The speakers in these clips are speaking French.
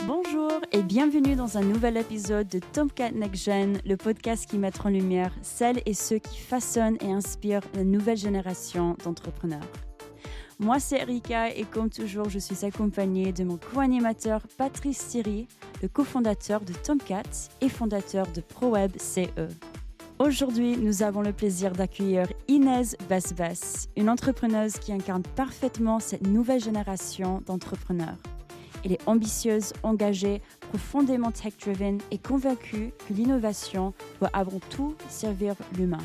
Bonjour et bienvenue dans un nouvel épisode de Tomcat Next Gen, le podcast qui met en lumière celles et ceux qui façonnent et inspirent la nouvelle génération d'entrepreneurs. Moi, c'est Erika et comme toujours, je suis accompagnée de mon co-animateur Patrice Thierry, le cofondateur de Tomcat et fondateur de ProWeb CE. Aujourd'hui, nous avons le plaisir d'accueillir Inès Basbas, une entrepreneuse qui incarne parfaitement cette nouvelle génération d'entrepreneurs. Elle est ambitieuse, engagée, profondément tech-driven et convaincue que l'innovation doit avant tout servir l'humain.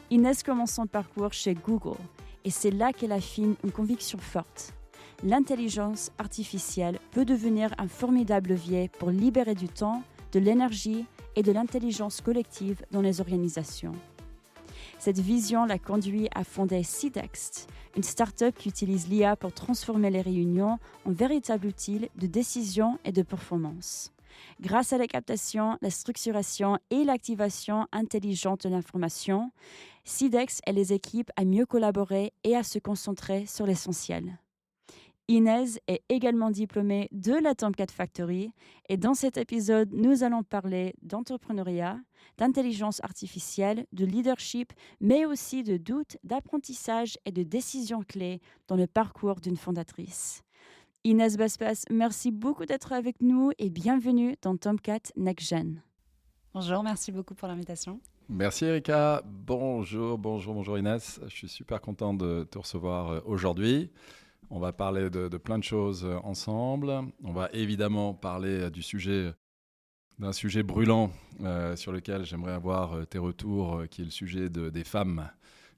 Inès commence son parcours chez Google et c'est là qu'elle affine une conviction forte. L'intelligence artificielle peut devenir un formidable levier pour libérer du temps, de l'énergie et de l'intelligence collective dans les organisations. Cette vision l'a conduit à fonder Seedext, une start-up qui utilise l'IA pour transformer les réunions en véritables outils de décision et de performance. Grâce à la captation, la structuration et l'activation intelligente de l'information, Seedext aide les équipes à mieux collaborer et à se concentrer sur l'essentiel. Inès est également diplômée de la Tomcat Factory et dans cet épisode, nous allons parler d'entrepreneuriat, d'intelligence artificielle, de leadership, mais aussi de doutes, d'apprentissage et de décisions clés dans le parcours d'une fondatrice. Inès Basbas, merci beaucoup d'être avec nous et bienvenue dans Tomcat Next Gen. Bonjour, merci beaucoup pour l'invitation. Merci Erika, bonjour Inès, je suis super content de te recevoir aujourd'hui. On va parler de plein de choses ensemble. On va évidemment parler d'un sujet brûlant sur lequel j'aimerais avoir tes retours, qui est le sujet des femmes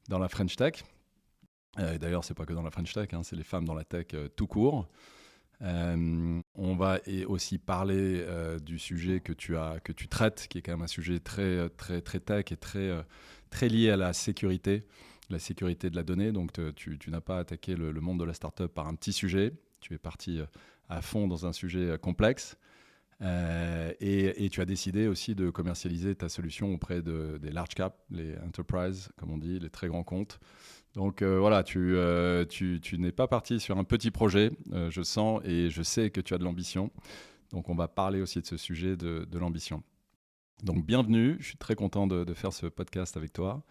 dans la French Tech. D'ailleurs, c'est pas que dans la French Tech, c'est les femmes dans la tech tout court. On va aussi parler du sujet que tu traites, qui est quand même un sujet très tech et très lié à la sécurité de la donnée. Donc, tu n'as pas attaqué le monde de la startup par un petit sujet. Tu es parti à fond dans un sujet complexe. Et tu as décidé aussi de commercialiser ta solution auprès des large caps, les enterprise, comme on dit, les très grands comptes. Donc voilà, tu n'es pas parti sur un petit projet, je sens et je sais que tu as de l'ambition. Donc on va parler aussi de ce sujet de l'ambition. Donc bienvenue, je suis très content de faire ce podcast avec toi.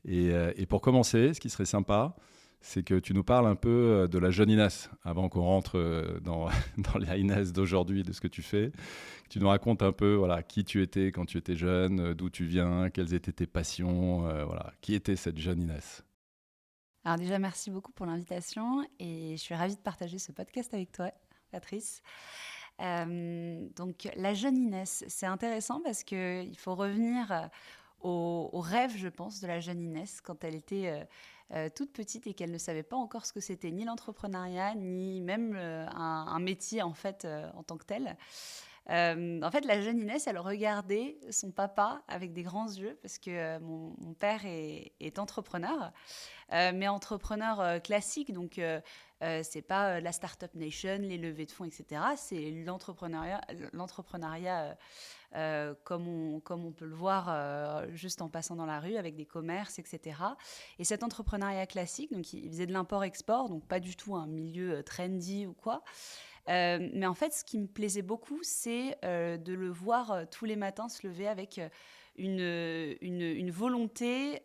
Et pour commencer, ce qui serait sympa, c'est que tu nous parles un peu de la jeune Inès, avant qu'on rentre dans la Inès d'aujourd'hui, de ce que tu fais. Tu nous racontes un peu qui tu étais quand tu étais jeune, d'où tu viens, quelles étaient tes passions, qui était cette jeune Inès. Alors déjà, merci beaucoup pour l'invitation et je suis ravie de partager ce podcast avec toi, Patrice. Donc la jeune Inès, c'est intéressant parce qu'il faut revenir au rêve, je pense, de la jeune Inès quand elle était toute petite et qu'elle ne savait pas encore ce que c'était ni l'entrepreneuriat, ni même un métier en fait en tant que tel. En fait, la jeune Inès, elle regardait son papa avec des grands yeux parce que mon père est entrepreneur, mais entrepreneur classique, donc c'est pas la Startup Nation, les levées de fonds, etc. C'est l'entrepreneuriat comme on peut le voir juste en passant dans la rue avec des commerces, etc. Et cet entrepreneuriat classique, donc il faisait de l'import-export, donc pas du tout un milieu trendy ou quoi. Mais en fait, ce qui me plaisait beaucoup, c'est de le voir tous les matins se lever avec une volonté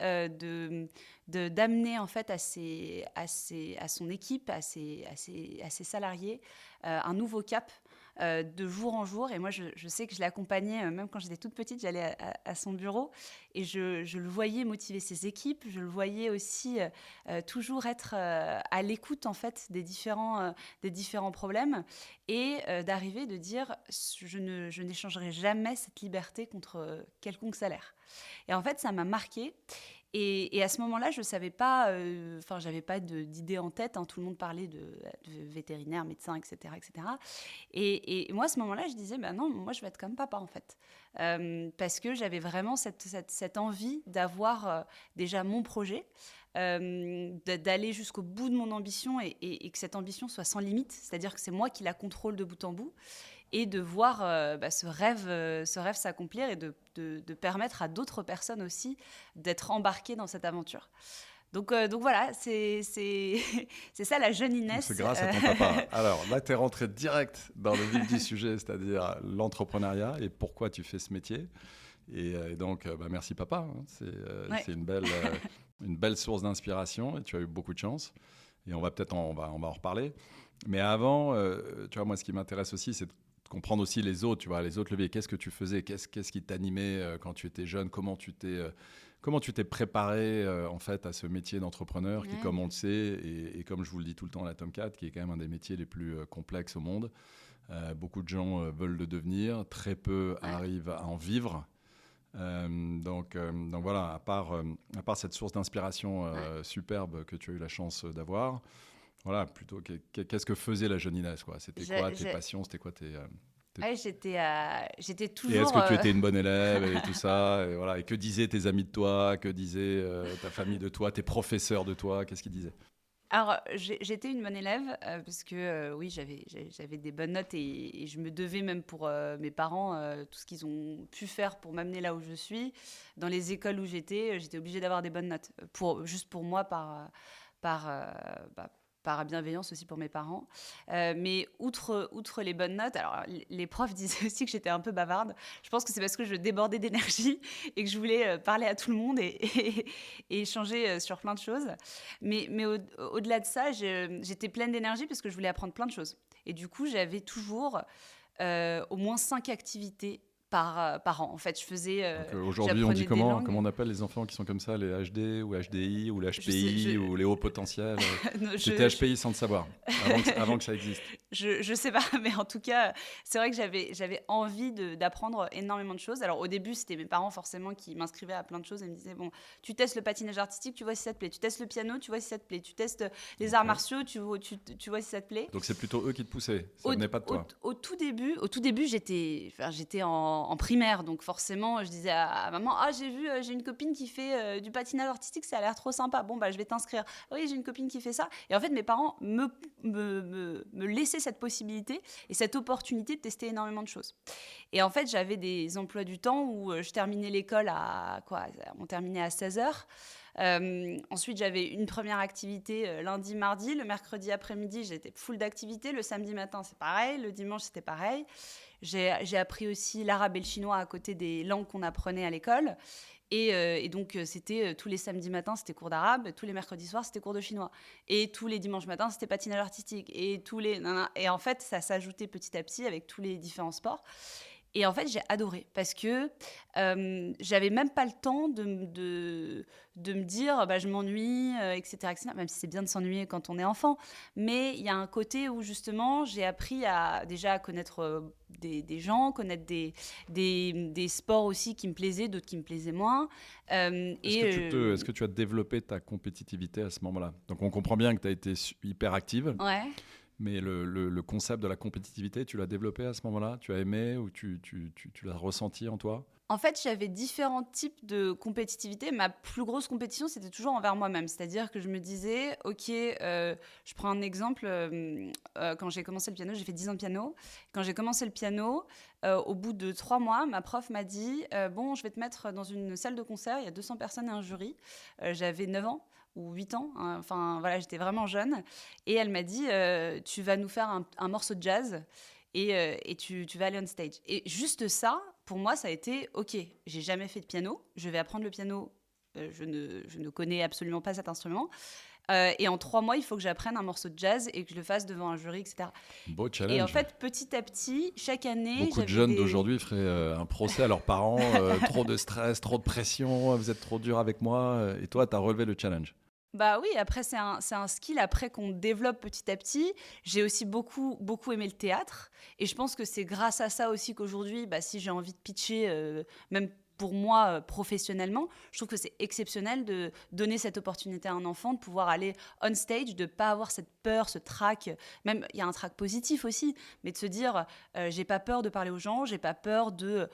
d'amener en fait à son équipe, à ses salariés, un nouveau cap de jour en jour. Et moi, je sais que je l'accompagnais, même quand j'étais toute petite, j'allais à son bureau et je le voyais motiver ses équipes. Je le voyais aussi toujours être à l'écoute en fait des différents problèmes et d'arriver de dire je n'échangerai jamais cette liberté contre quelconque salaire. Et en fait, ça m'a marquée. Et à ce moment-là, je ne savais pas, j'avais pas d'idée en tête. Tout le monde parlait de vétérinaire, médecin, etc., etc. Et moi, à ce moment-là, je disais, non, moi, je vais être comme papa, en fait. Parce que j'avais vraiment cette envie d'avoir déjà mon projet, d'aller jusqu'au bout de mon ambition et que cette ambition soit sans limite. C'est-à-dire que c'est moi qui la contrôle de bout en bout. Et de voir ce rêve s'accomplir et de permettre à d'autres personnes aussi d'être embarquées dans cette aventure. Donc voilà, c'est ça la jeune Inès. C'est grâce à ton papa. Alors là, tu es rentré direct dans le vif du sujet, c'est-à-dire l'entrepreneuriat et pourquoi tu fais ce métier. Et donc, merci papa. Hein. C'est une belle source d'inspiration et tu as eu beaucoup de chance. Et on va en reparler. Mais avant, tu vois, moi, ce qui m'intéresse aussi, c'est de comprendre aussi les autres, tu vois, les autres leviers. Qu'est-ce que tu faisais ? Qu'est-ce qui t'animait quand tu étais jeune ? Comment tu t'es préparé en fait à ce métier d'entrepreneur qui, comme on le sait, et comme je vous le dis tout le temps à la Tomcat, qui est quand même un des métiers les plus complexes au monde. Beaucoup de gens veulent le devenir, très peu arrivent à en vivre. Donc voilà, à part cette source d'inspiration superbe que tu as eu la chance d'avoir, voilà, plutôt qu'est-ce que faisait la jeune Inès, quoi ? C'était quoi tes passions ? C'était quoi tes... J'étais toujours... Et est-ce que tu étais une bonne élève et tout ça et voilà. Et que disaient tes amis de toi ? Que disait ta famille de toi ? Tes professeurs de toi ? Qu'est-ce qu'ils disaient ? Alors, j'étais une bonne élève parce que oui, j'avais des bonnes notes et je me devais même pour mes parents, tout ce qu'ils ont pu faire pour m'amener là où je suis. Dans les écoles où j'étais obligée d'avoir des bonnes notes, juste pour moi, par bienveillance aussi pour mes parents. Mais outre les bonnes notes, alors les profs disaient aussi que j'étais un peu bavarde. Je pense que c'est parce que je débordais d'énergie et que je voulais parler à tout le monde et échanger sur plein de choses. Mais au-delà de ça, j'étais pleine d'énergie parce que je voulais apprendre plein de choses. Et du coup, j'avais toujours au moins 5 activités par an. En fait, je faisais... aujourd'hui, on dit comment on appelle les enfants qui sont comme ça, les HD ou HDI ou l'HPI ou les hauts potentiels J'étais HPI sans le savoir, avant que ça existe. Je sais pas, mais en tout cas, c'est vrai que j'avais envie d'apprendre énormément de choses. Alors au début, c'était mes parents forcément qui m'inscrivaient à plein de choses et me disaient, bon, tu testes le patinage artistique, tu vois si ça te plaît. Tu testes le piano, tu vois si ça te plaît. Tu testes les arts martiaux, tu vois si ça te plaît. Donc c'est plutôt eux qui te poussaient, ça venait pas de toi. Au tout début, j'étais en primaire, donc forcément, je disais à maman, j'ai une copine qui fait du patinage artistique, ça a l'air trop sympa. Bon, je vais t'inscrire. Oui, j'ai une copine qui fait ça. Et en fait, mes parents me laissaient cette possibilité et cette opportunité de tester énormément de choses. Et en fait, j'avais des emplois du temps où je terminais l'école on terminait à 16h. Ensuite, j'avais une première activité lundi, mardi. Le mercredi après-midi, j'étais full d'activités. Le samedi matin, c'est pareil. Le dimanche, c'était pareil. J'ai appris aussi l'arabe et le chinois à côté des langues qu'on apprenait à l'école. Et donc, c'était tous les samedis matins, c'était cours d'arabe. Tous les mercredis soirs, c'était cours de chinois. Et tous les dimanches matins, c'était patinage artistique. Et en fait, ça s'ajoutait petit à petit avec tous les différents sports. Et en fait, j'ai adoré parce que j'avais même pas le temps de me dire je m'ennuie, etc., même si c'est bien de s'ennuyer quand on est enfant. Mais il y a un côté où justement, j'ai appris à connaître des gens, connaître des sports aussi qui me plaisaient, d'autres qui me plaisaient moins. Est-ce que tu as développé ta compétitivité à ce moment-là ? Donc on comprend bien que tu as été hyper active. Ouais. Mais le concept de la compétitivité, tu l'as développé à ce moment-là ? Tu as aimé ou tu l'as ressenti en toi ? En fait, j'avais différents types de compétitivité. Ma plus grosse compétition, c'était toujours envers moi-même. C'est-à-dire que je me disais, OK, je prends un exemple. Quand j'ai commencé le piano, j'ai fait 10 ans de piano. Quand j'ai commencé le piano, au bout de 3 mois, ma prof m'a dit, bon, je vais te mettre dans une salle de concert, il y a 200 personnes et un jury. J'avais 9 ans. Ou 8 ans, hein. Enfin voilà, j'étais vraiment jeune. Et elle m'a dit, tu vas nous faire un morceau de jazz et tu vas aller on stage. Et juste ça, pour moi, ça a été, OK, j'ai jamais fait de piano, je vais apprendre le piano, je ne connais absolument pas cet instrument. Et en 3 mois, il faut que j'apprenne un morceau de jazz et que je le fasse devant un jury, etc. Beau challenge. Et en fait, petit à petit, chaque année... Beaucoup de jeunes d'aujourd'hui feraient un procès à leurs parents. Trop de stress, trop de pression, vous êtes trop dur avec moi. Et toi, tu as relevé le challenge. Bah oui, après, c'est un skill après qu'on développe petit à petit. J'ai aussi beaucoup, beaucoup aimé le théâtre. Et je pense que c'est grâce à ça aussi qu'aujourd'hui, si j'ai envie de pitcher, même pour moi, professionnellement, je trouve que c'est exceptionnel de donner cette opportunité à un enfant, de pouvoir aller on stage, de ne pas avoir cette peur, ce trac. Même, il y a un trac positif aussi, mais de se dire, j'ai pas peur de parler aux gens, j'ai pas peur de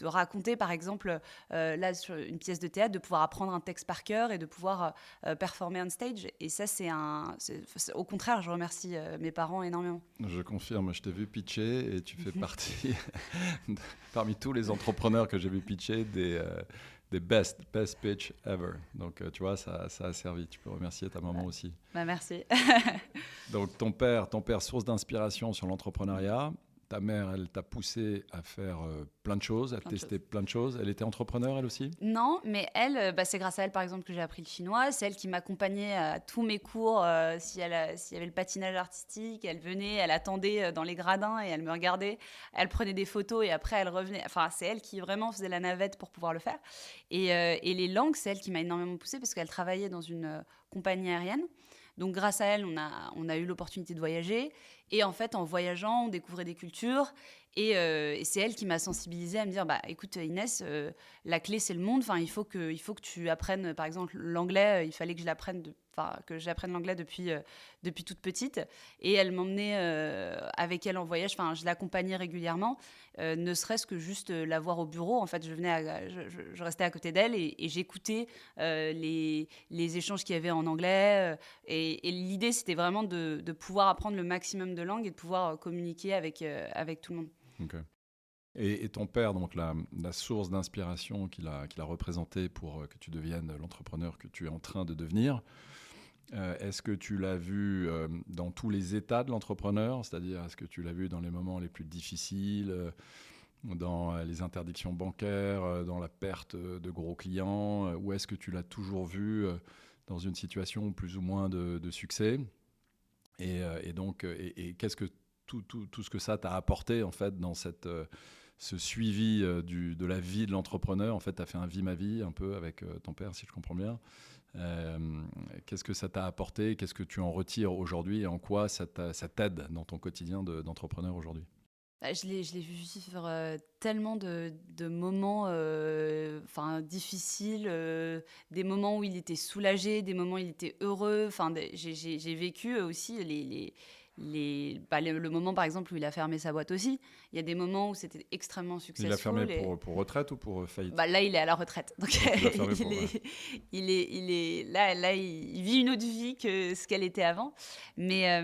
raconter, par exemple, là, sur une pièce de théâtre, de pouvoir apprendre un texte par cœur et de pouvoir performer on stage. Et ça, au contraire, je remercie mes parents énormément. Je confirme, je t'ai vu pitcher et tu fais partie... Parmi tous les entrepreneurs que j'ai vu pitcher, des best pitch ever. Donc, tu vois, ça a servi. Tu peux remercier ta maman aussi. Bah, merci. Donc, ton père, source d'inspiration sur l'entrepreneuriat. Ta mère, elle t'a poussé à faire plein de choses, à tester plein de choses. Elle était entrepreneur, elle aussi? Non, mais elle, c'est grâce à elle, par exemple, que j'ai appris le chinois. C'est elle qui m'accompagnait à tous mes cours. S'il y avait le patinage artistique, elle venait, elle attendait dans les gradins et elle me regardait. Elle prenait des photos et après, elle revenait. Enfin, c'est elle qui vraiment faisait la navette pour pouvoir le faire. Et les langues, c'est elle qui m'a énormément poussée parce qu'elle travaillait dans une compagnie aérienne. Donc, grâce à elle, on a eu l'opportunité de voyager. Et en fait, en voyageant, on découvrait des cultures. Et c'est elle qui m'a sensibilisée à me dire, bah, écoute Inès, la clé, c'est le monde. Enfin, il faut que tu apprennes, par exemple, l'anglais. Il fallait que j'apprenne l'anglais depuis toute petite. Et elle m'emmenait avec elle en voyage. Enfin, je l'accompagnais régulièrement, ne serait-ce que juste la voir au bureau. En fait, je restais à côté d'elle et j'écoutais les échanges qu'il y avait en anglais. Et l'idée, c'était vraiment de pouvoir apprendre le maximum de langues et de pouvoir communiquer avec tout le monde. Okay. Et ton père, donc la source d'inspiration qu'il a représentée pour que tu deviennes l'entrepreneur que tu es en train de devenir, est-ce que tu l'as vu dans tous les états de l'entrepreneur? C'est-à-dire, est-ce que tu l'as vu dans les moments les plus difficiles, dans les interdictions bancaires, dans la perte de gros clients, ou est-ce que tu l'as toujours vu dans une situation plus ou moins de succès? Et donc, qu'est-ce que tout ce que ça t'a apporté en fait dans ce suivi de la vie de l'entrepreneur? En fait, tu as fait un vie ma vie un peu avec ton père, si je comprends bien. Qu'est-ce que ça t'a apporté? Qu'est-ce que tu en retires aujourd'hui et en quoi ça t'aide dans ton quotidien d'entrepreneur aujourd'hui? Je l'ai vu vivre tellement de moments difficiles, des moments où il était soulagé, des moments où il était heureux. J'ai vécu aussi le moment, par exemple, où il a fermé sa boîte aussi. Il y a des moments où c'était extrêmement successful. Il l'a fermé pour retraite ou pour faillite? Là, il est à la retraite. Donc il vit une autre vie que ce qu'elle était avant. Mais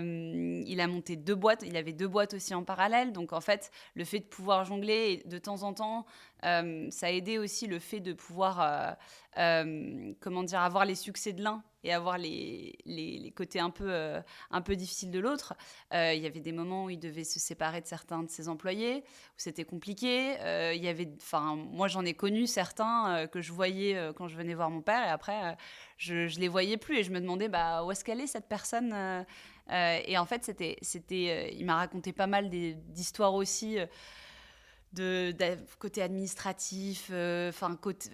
il a monté 2 boîtes. Il avait 2 boîtes aussi en parallèle. Donc, en fait, le fait de pouvoir jongler de temps en temps, ça a aidé aussi le fait de pouvoir avoir les succès de l'un et avoir les côtés un peu difficiles de l'autre. Il y avait des moments où il devait se séparer de certains de ses employés, où c'était compliqué. Moi, j'en ai connu certains que je voyais quand je venais voir mon père, et après, je les voyais plus, et je me demandais où est-ce qu'elle est, cette personne. Et en fait, il m'a raconté pas mal d'histoires aussi, de côté administratif,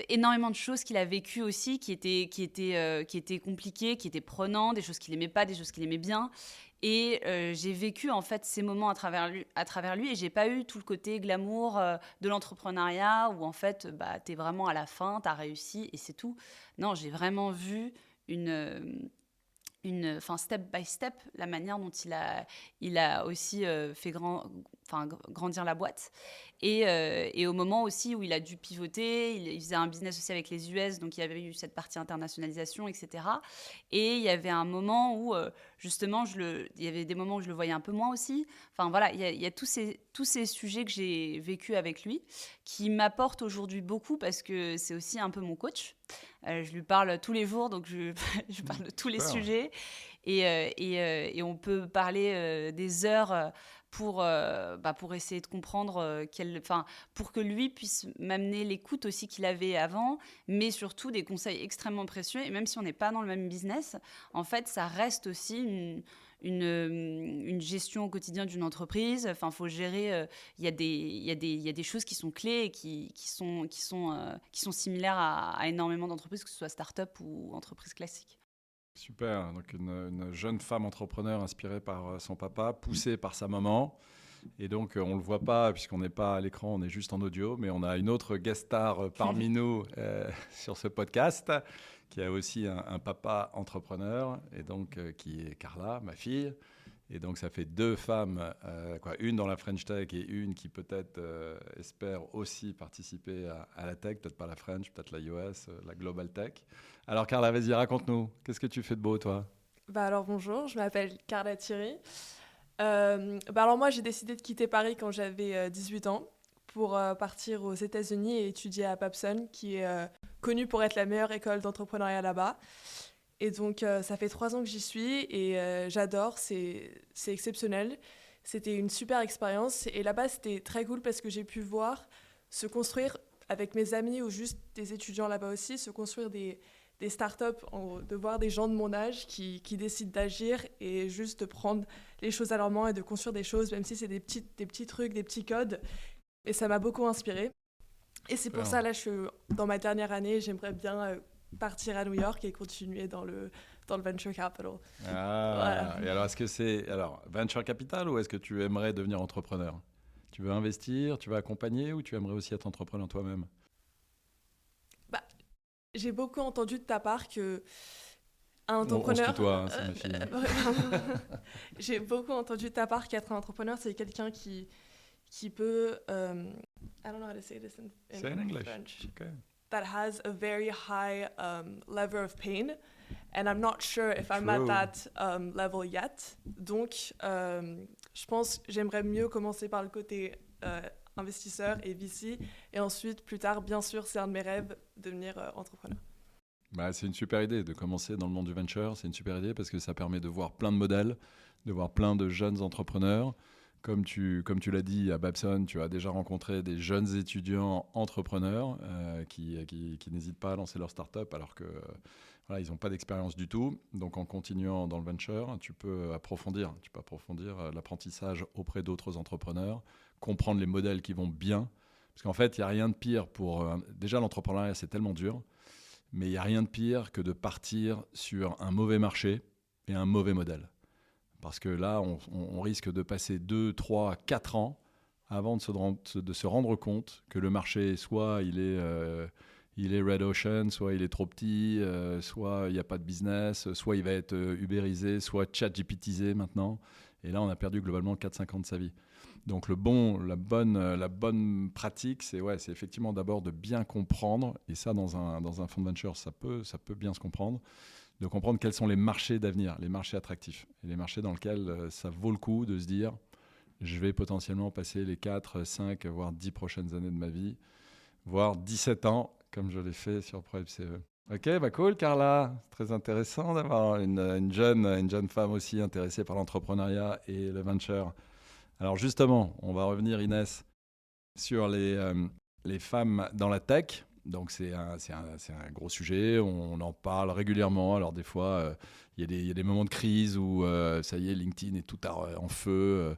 énormément de choses qu'il a vécues aussi, qui étaient compliquées, qui étaient prenantes, des choses qu'il aimait pas, des choses qu'il aimait bien. Et j'ai vécu en fait ces moments à travers lui, et j'ai pas eu tout le côté glamour de l'entrepreneuriat où en fait t'es vraiment à la fin, t'as réussi et c'est tout. Non, j'ai vraiment vu step by step, la manière dont il a aussi fait grandir la boîte. Et au moment aussi où il a dû pivoter, il faisait un business aussi avec les US, donc il y avait eu cette partie internationalisation, etc. Et il y avait un moment où, justement, il y avait des moments où je le voyais un peu moins aussi. Enfin voilà, il y a tous ces sujets que j'ai vécu avec lui, qui m'apportent aujourd'hui beaucoup, parce que c'est aussi un peu mon coach. Je lui parle tous les jours, donc je parle de tous les sujets. Et on peut parler des heures pour essayer de comprendre pour que lui puisse m'amener l'écoute aussi qu'il avait avant, mais surtout des conseils extrêmement précieux. Et même si on n'est pas dans le même business, en fait, ça reste aussi une gestion au quotidien d'une entreprise. Enfin, faut gérer. Il y a des choses qui sont clés et qui sont similaires à énormément d'entreprises, que ce soit start-up ou entreprise classique. Super, donc une jeune femme entrepreneur inspirée par son papa, poussée par sa maman. Et donc, on ne le voit pas puisqu'on n'est pas à l'écran, on est juste en audio, mais on a une autre guest star parmi nous sur ce podcast, qui a aussi un papa entrepreneur, et donc qui est Carla, ma fille. Et donc, ça fait 2 femmes, une dans la French Tech et une qui peut-être espère aussi participer à la tech, peut-être pas la French, peut-être la US, la Global Tech. Alors Carla, vas-y, raconte-nous, qu'est-ce que tu fais de beau, toi? Alors bonjour, je m'appelle Carla Thierry. Alors moi, j'ai décidé de quitter Paris quand j'avais 18 ans pour partir aux États-Unis et étudier à Babson, qui est connue pour être la meilleure école d'entrepreneuriat là-bas. Et donc, ça fait 3 ans que j'y suis et j'adore, c'est exceptionnel. C'était une super expérience et là-bas, c'était très cool parce que j'ai pu voir se construire avec mes amis ou juste des étudiants là-bas aussi, se construire des startups, de voir des gens de mon âge qui décident d'agir et juste de prendre les choses à leur main et de construire des choses, même si c'est des petits trucs, des petits codes. Et ça m'a beaucoup inspirée. Et c'est pour ça, là, je suis dans ma dernière année, j'aimerais bien partir à New York et continuer dans le venture capital. Voilà. Et alors, est-ce que c'est venture capital ou est-ce que tu aimerais devenir entrepreneur? Tu veux investir, tu veux accompagner ou tu aimerais aussi être entrepreneur toi-même? J'ai beaucoup entendu de ta part que un entrepreneur... On se tutoie, c'est ma fille. J'ai beaucoup entendu de ta part qu'être un entrepreneur, c'est quelqu'un qui peut... I don't know how to say this Say in English. French. Okay. That has a very high level of pain. And I'm not sure if I'm True. at that level yet. Donc, je pense que j'aimerais mieux commencer par le côté investisseur et VC. Et ensuite, plus tard, bien sûr, c'est un de mes rêves, devenir entrepreneur. C'est une super idée de commencer dans le monde du venture. C'est une super idée parce que ça permet de voir plein de modèles, de voir plein de jeunes entrepreneurs. Comme tu l'as dit, à Babson, tu as déjà rencontré des jeunes étudiants entrepreneurs qui n'hésitent pas à lancer leur start-up alors que ils n'ont pas d'expérience du tout. Donc, en continuant dans le venture, tu peux approfondir l'apprentissage auprès d'autres entrepreneurs, comprendre les modèles qui vont bien. Parce qu'en fait, il n'y a rien de pire pour... déjà, l'entrepreneuriat, c'est tellement dur, mais il n'y a rien de pire que de partir sur un mauvais marché et un mauvais modèle. Parce que là, on risque de passer 2, 3, 4 ans avant de se rendre compte que le marché, soit il est red ocean, soit il est trop petit, soit il n'y a pas de business, soit il va être ubérisé, soit chat-GPTisé maintenant. Et là, on a perdu globalement 4-5 ans de sa vie. Donc la bonne pratique, c'est effectivement d'abord de bien comprendre, et ça dans un fonds de venture, ça peut bien se comprendre, de comprendre quels sont les marchés d'avenir, les marchés attractifs, et les marchés dans lesquels ça vaut le coup de se dire je vais potentiellement passer les 4, 5, voire 10 prochaines années de ma vie, voire 17 ans, comme je l'ai fait sur ProFCE. Ok, cool Carla, très intéressant d'avoir une jeune femme aussi intéressée par l'entrepreneuriat et le venture. Alors justement, on va revenir Inès sur les femmes dans la tech. Donc c'est un gros sujet, on en parle régulièrement. Alors des fois, il y a des moments de crise où ça y est, LinkedIn est tout en feu.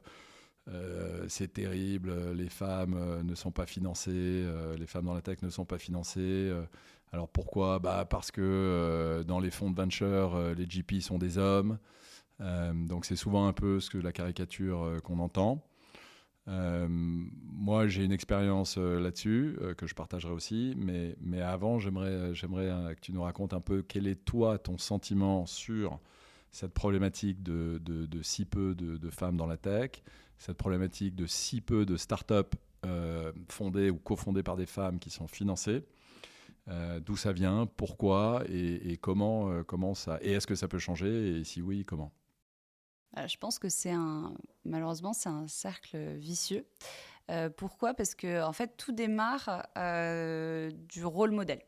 C'est terrible, les femmes ne sont pas financées, les femmes dans la tech ne sont pas financées. Alors pourquoi ? Parce que dans les fonds de venture, les GP sont des hommes. Donc c'est souvent un peu la caricature qu'on entend. Moi, j'ai une expérience là-dessus que je partagerai aussi, mais avant, j'aimerais que tu nous racontes un peu quel est toi ton sentiment sur cette problématique de si peu de femmes dans la tech, cette problématique de si peu de startups fondées ou cofondées par des femmes qui sont financées. D'où ça vient, pourquoi et comment ça, et est-ce que ça peut changer et si oui, comment ? Je pense que malheureusement, c'est un cercle vicieux. Pourquoi ? Parce que en fait, tout démarre du rôle modèle.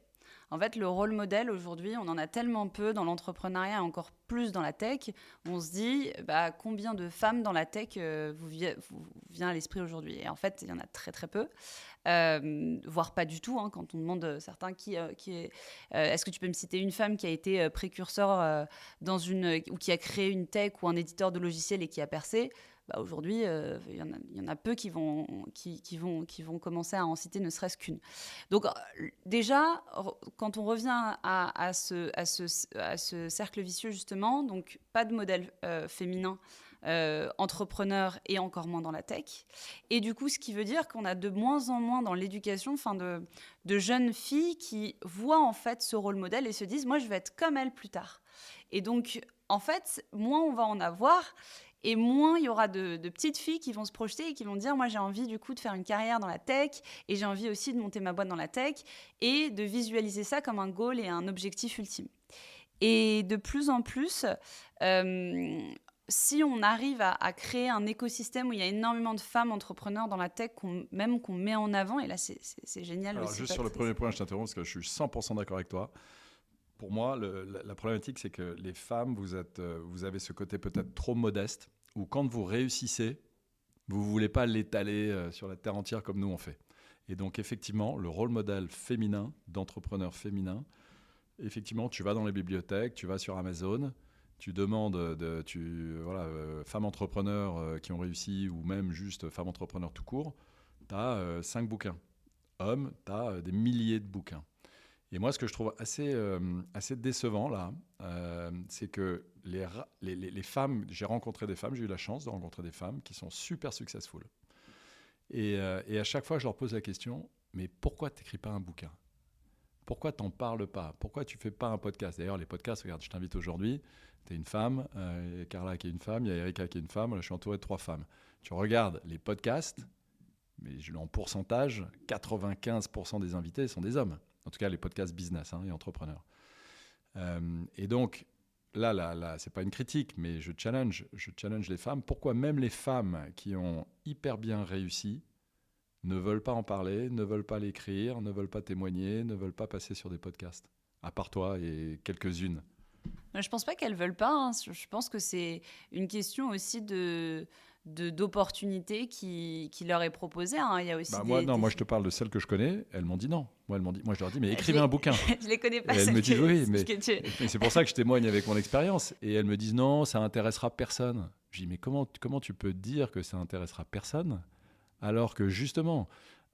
En fait, le rôle modèle, aujourd'hui, on en a tellement peu dans l'entrepreneuriat, encore plus dans la tech. On se dit, combien de femmes dans la tech vous vient à l'esprit aujourd'hui ? Et en fait, il y en a très, très peu. Voire pas du tout, hein, quand on demande certains est-ce que tu peux me citer une femme qui a été précurseur ou qui a créé une tech ou un éditeur de logiciels et qui a percé ? Aujourd'hui, il y en a peu qui vont commencer à en citer ne serait-ce qu'une. Donc déjà, quand on revient à ce cercle vicieux justement, donc pas de modèle féminin entrepreneur et encore moins dans la tech. Et du coup, ce qui veut dire qu'on a de moins en moins dans l'éducation de jeunes filles qui voient en fait ce rôle modèle et se disent « moi, je vais être comme elle plus tard ». Et donc, en fait, moins on va en avoir et moins il y aura de petites filles qui vont se projeter et qui vont dire « moi, j'ai envie du coup de faire une carrière dans la tech et j'ai envie aussi de monter ma boîte dans la tech » et de visualiser ça comme un goal et un objectif ultime. Et de plus en plus... si on arrive à créer un écosystème où il y a énormément de femmes entrepreneurs dans la tech qu'on met en avant, et là c'est génial. Alors aussi, juste sur le premier point, je t'interromps parce que je suis 100% d'accord avec toi. Pour moi, la problématique, c'est que les femmes, vous avez ce côté peut-être trop modeste, où quand vous réussissez, vous ne voulez pas l'étaler sur la terre entière comme nous on fait. Et donc effectivement, le rôle modèle féminin, d'entrepreneur féminin, effectivement, tu vas dans les bibliothèques, tu vas sur Amazon, tu demandes femmes entrepreneurs qui ont réussi ou même juste femmes entrepreneurs tout court, tu as 5 bouquins. Hommes, tu as des milliers de bouquins. Et moi, ce que je trouve assez décevant là, c'est que les femmes, j'ai rencontré des femmes, j'ai eu la chance de rencontrer des femmes qui sont super successful. Et à chaque fois, je leur pose la question, mais pourquoi tu n'écris pas un bouquin ? Pourquoi tu n'en parles pas ? Pourquoi tu ne fais pas un podcast ? D'ailleurs, les podcasts, regarde, je t'invite aujourd'hui, tu es une femme, il y a Carla qui est une femme, il y a Erika qui est une femme, là, je suis entouré de 3 femmes. Tu regardes les podcasts, mais en pourcentage, 95% des invités sont des hommes. En tout cas, les podcasts business et entrepreneurs. Et donc, là, c'est pas une critique, mais je challenge les femmes. Pourquoi même les femmes qui ont hyper bien réussi ne veulent pas en parler, ne veulent pas l'écrire, ne veulent pas témoigner, ne veulent pas passer sur des podcasts, à part toi et quelques-unes? Je pense pas qu'elles veulent pas. Je pense que c'est une question aussi d'opportunité qui leur est proposée. Il y a aussi moi, je te parle de celles que je connais. Elles m'ont dit non. Moi, je leur dis, mais écrivez un bouquin. Je les connais pas. Et elles me disent oui, mais que c'est pour ça que je témoigne avec mon expérience. Et elles me disent non, ça intéressera personne. Je dis, mais comment tu peux dire que ça intéressera personne alors que justement,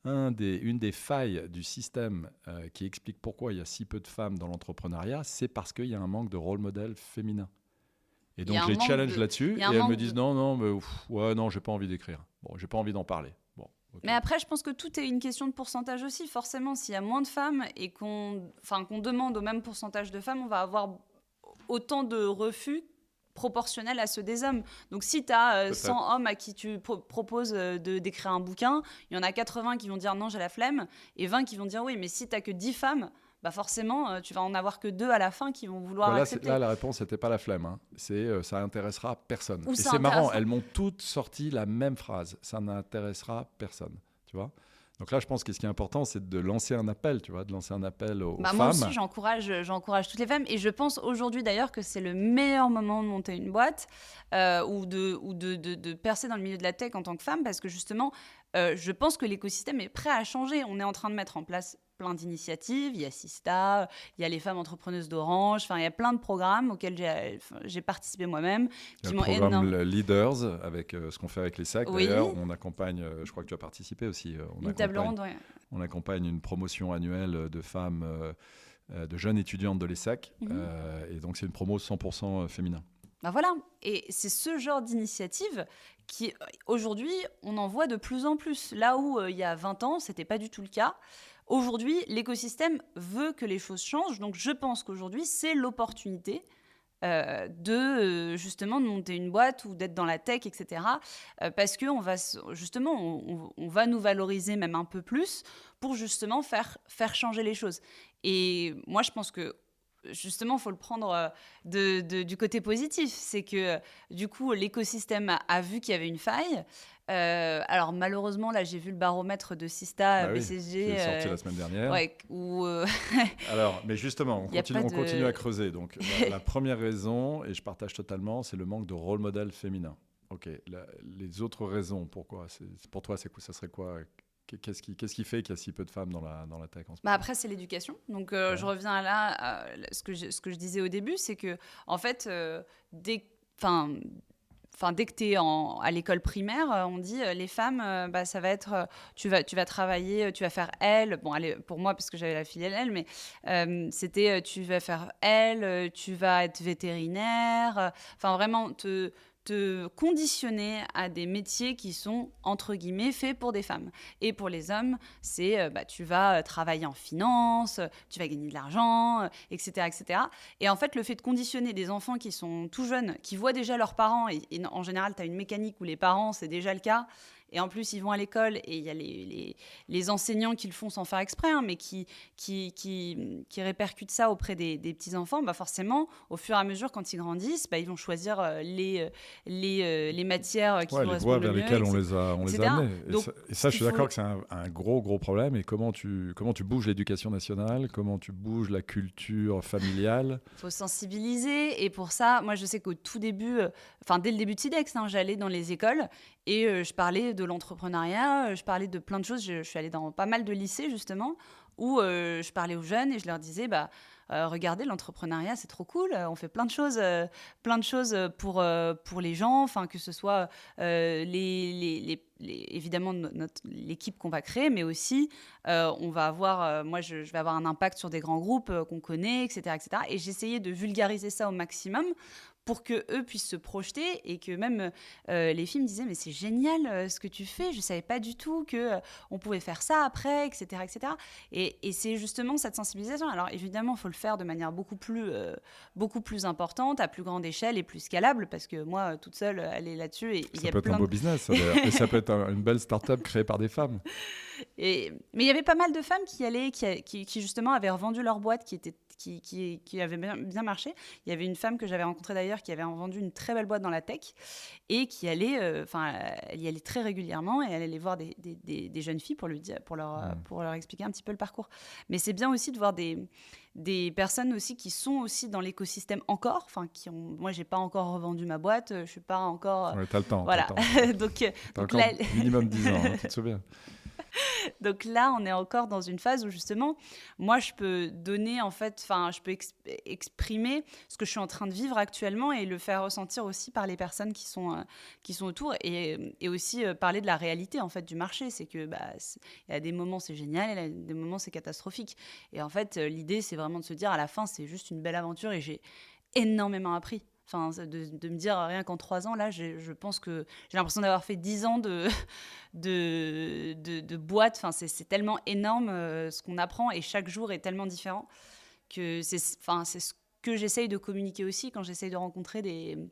une des failles du système qui explique pourquoi il y a si peu de femmes dans l'entrepreneuriat, c'est parce qu'il y a un manque de rôle modèle féminin. Et donc, je les challenge là-dessus et elles me disent non, j'ai pas envie d'écrire. Bon, j'ai pas envie d'en parler. Bon, okay. Mais après, je pense que tout est une question de pourcentage aussi. Forcément, s'il y a moins de femmes et qu'on demande au même pourcentage de femmes, on va avoir autant de refus proportionnel à ceux des hommes. Donc si tu as 100 hommes à qui tu proposes d'écrire un bouquin, il y en a 80 qui vont dire non, j'ai la flemme, et 20 qui vont dire oui, mais si tu n'as que 10 femmes, forcément, tu vas en avoir que 2 à la fin qui vont vouloir accepter. Là, la réponse n'était pas la flemme. C'est ça intéressera personne. Et c'est marrant, elles m'ont toutes sorti la même phrase. Ça n'intéressera personne. Tu vois ? Donc là, je pense que ce qui est important, c'est de lancer un appel, aux femmes. Moi aussi, j'encourage toutes les femmes. Et je pense aujourd'hui, d'ailleurs, que c'est le meilleur moment de monter une boîte ou de percer dans le milieu de la tech en tant que femme, parce que justement, je pense que l'écosystème est prêt à changer. On est en train de mettre en place plein d'initiatives. Il y a Sista, il y a les femmes entrepreneuses d'Orange. Enfin, il y a plein de programmes auxquels j'ai participé moi-même. Il y a le programme Leaders, avec ce qu'on fait avec les sacs. Oui. D'ailleurs, on accompagne, je crois que tu as participé aussi. Une table ronde, oui. On accompagne une promotion annuelle de femmes, de jeunes étudiantes de l'ESSEC. Et donc, c'est une promo 100% féminin. Voilà. Et c'est ce genre d'initiative qui, aujourd'hui, on en voit de plus en plus. Là où, il y a 20 ans, ce n'était pas du tout le cas. Aujourd'hui, l'écosystème veut que les choses changent. Donc, je pense qu'aujourd'hui, c'est l'opportunité justement de monter une boîte ou d'être dans la tech, etc. Parce qu'on va justement, on va nous valoriser même un peu plus pour justement faire changer les choses. Et moi, je pense que justement, il faut le prendre du côté positif. C'est que du coup, l'écosystème a vu qu'il y avait une faille. Alors malheureusement, là, j'ai vu le baromètre de Sista BCG. Qui est sorti la semaine dernière. Ouais, Alors, mais justement, on continue à creuser. Donc, la première raison, et je partage totalement, c'est le manque de rôle modèle féminin. Ok. Les autres raisons, pourquoi pour toi, ça serait quoi? Qu'est-ce qui fait qu'il y a si peu de femmes dans la tech en ce moment? Après, c'est l'éducation. Donc, je reviens à ce que je disais au début, c'est que en fait, dès que tu es à l'école primaire, on dit les femmes, ça va être, tu vas travailler, tu vas faire L. Bon, allez, pour moi, parce que j'avais la filiale L, mais c'était tu vas faire L, tu vas être vétérinaire. Enfin, vraiment, te conditionner à des métiers qui sont, entre guillemets, faits pour des femmes. Et pour les hommes, c'est tu vas travailler en finance, tu vas gagner de l'argent, etc., etc. Et en fait, le fait de conditionner des enfants qui sont tout jeunes, qui voient déjà leurs parents, et en général, tu as une mécanique où les parents, c'est déjà le cas, et en plus, ils vont à l'école et il y a les enseignants qui le font sans faire exprès, hein, mais qui répercutent ça auprès des petits-enfants, bah forcément, au fur et à mesure, quand ils grandissent, bah, ils vont choisir les matières qui les voies correspondent vers le mieux, lesquelles on les a etc. amenés. Donc, Et ça, je suis d'accord faut- que c'est un gros problème. Et comment tu bouges l'éducation nationale, comment tu bouges la culture familiale. faut sensibiliser. Et pour ça, moi, je sais qu'au tout début, dès le début de SIDEX, hein, j'allais dans les écoles et je parlais de l'entrepreneuriat, je parlais de plein de choses. Je suis allée dans pas mal de lycées, justement, où je parlais aux jeunes et je leur disais, regardez, l'entrepreneuriat, c'est trop cool. On fait plein de choses pour les gens, que ce soit évidemment l'équipe qu'on va créer, mais aussi on va avoir, moi je vais avoir un impact sur des grands groupes qu'on connaît, etc., etc. Et j'essayais de vulgariser ça au maximum pour qu'eux puissent se projeter et que même les filles me disaient mais c'est génial ce que tu fais, je ne savais pas du tout qu'on pouvait faire ça après, etc. etc. Et c'est justement cette sensibilisation. Alors évidemment, il faut le faire de manière beaucoup plus importante, à plus grande échelle et plus scalable, parce que moi, toute seule, elle est là-dessus. Et Ça peut être un beau business, ça, d'ailleurs. Et ça peut être une belle start-up créée par des femmes. Mais il y avait pas mal de femmes qui justement avaient revendu leur boîte, qui avait bien marché. Il y avait une femme que j'avais rencontrée d'ailleurs qui avait vendu une très belle boîte dans la tech et qui allait, elle y allait très régulièrement et elle allait voir des jeunes filles pour leur expliquer un petit peu le parcours. Mais c'est bien aussi de voir des personnes aussi qui sont aussi dans l'écosystème encore, moi j'ai pas encore revendu ma boîte, je suis pas encore. Ouais, t'as le temps. Voilà. T'as le temps. donc Encore là, minimum 10 ans, hein, tu te souviens. Donc là, on est encore dans une phase où justement, moi, je peux donner, je peux exprimer ce que je suis en train de vivre actuellement et le faire ressentir aussi par les personnes qui sont autour et aussi parler de la réalité, en fait, du marché. C'est que, il y a des moments, c'est génial et il y a des moments, c'est catastrophique. Et en fait, l'idée, c'est vraiment de se dire, à la fin, c'est juste une belle aventure et j'ai énormément appris. De me dire rien qu'en 3 ans, là, je pense que j'ai l'impression d'avoir fait 10 ans de boîte. C'est tellement énorme ce qu'on apprend et chaque jour est tellement différent que c'est ce que j'essaye de communiquer aussi quand j'essaye de rencontrer des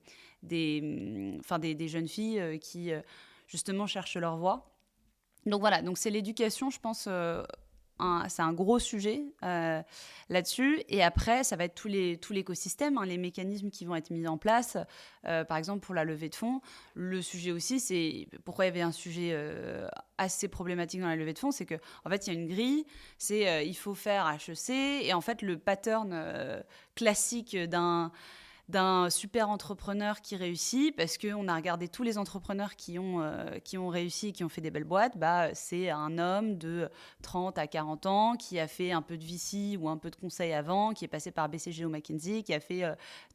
jeunes filles qui justement cherchent leur voie. Donc voilà, donc c'est l'éducation, je pense. C'est un gros sujet là-dessus. Et après, ça va être tout l'écosystème, hein, les mécanismes qui vont être mis en place. Par exemple, pour la levée de fonds, le sujet aussi, c'est pourquoi il y avait un sujet assez problématique dans la levée de fonds, c'est qu'en fait, il y a une grille, il faut faire HEC. Et en fait, le pattern classique d'un super entrepreneur qui réussit, parce qu'on a regardé tous les entrepreneurs qui ont réussi, qui ont fait des belles boîtes, c'est un homme de 30 à 40 ans qui a fait un peu de VC ou un peu de conseil avant, qui est passé par BCG ou McKinsey, qui a fait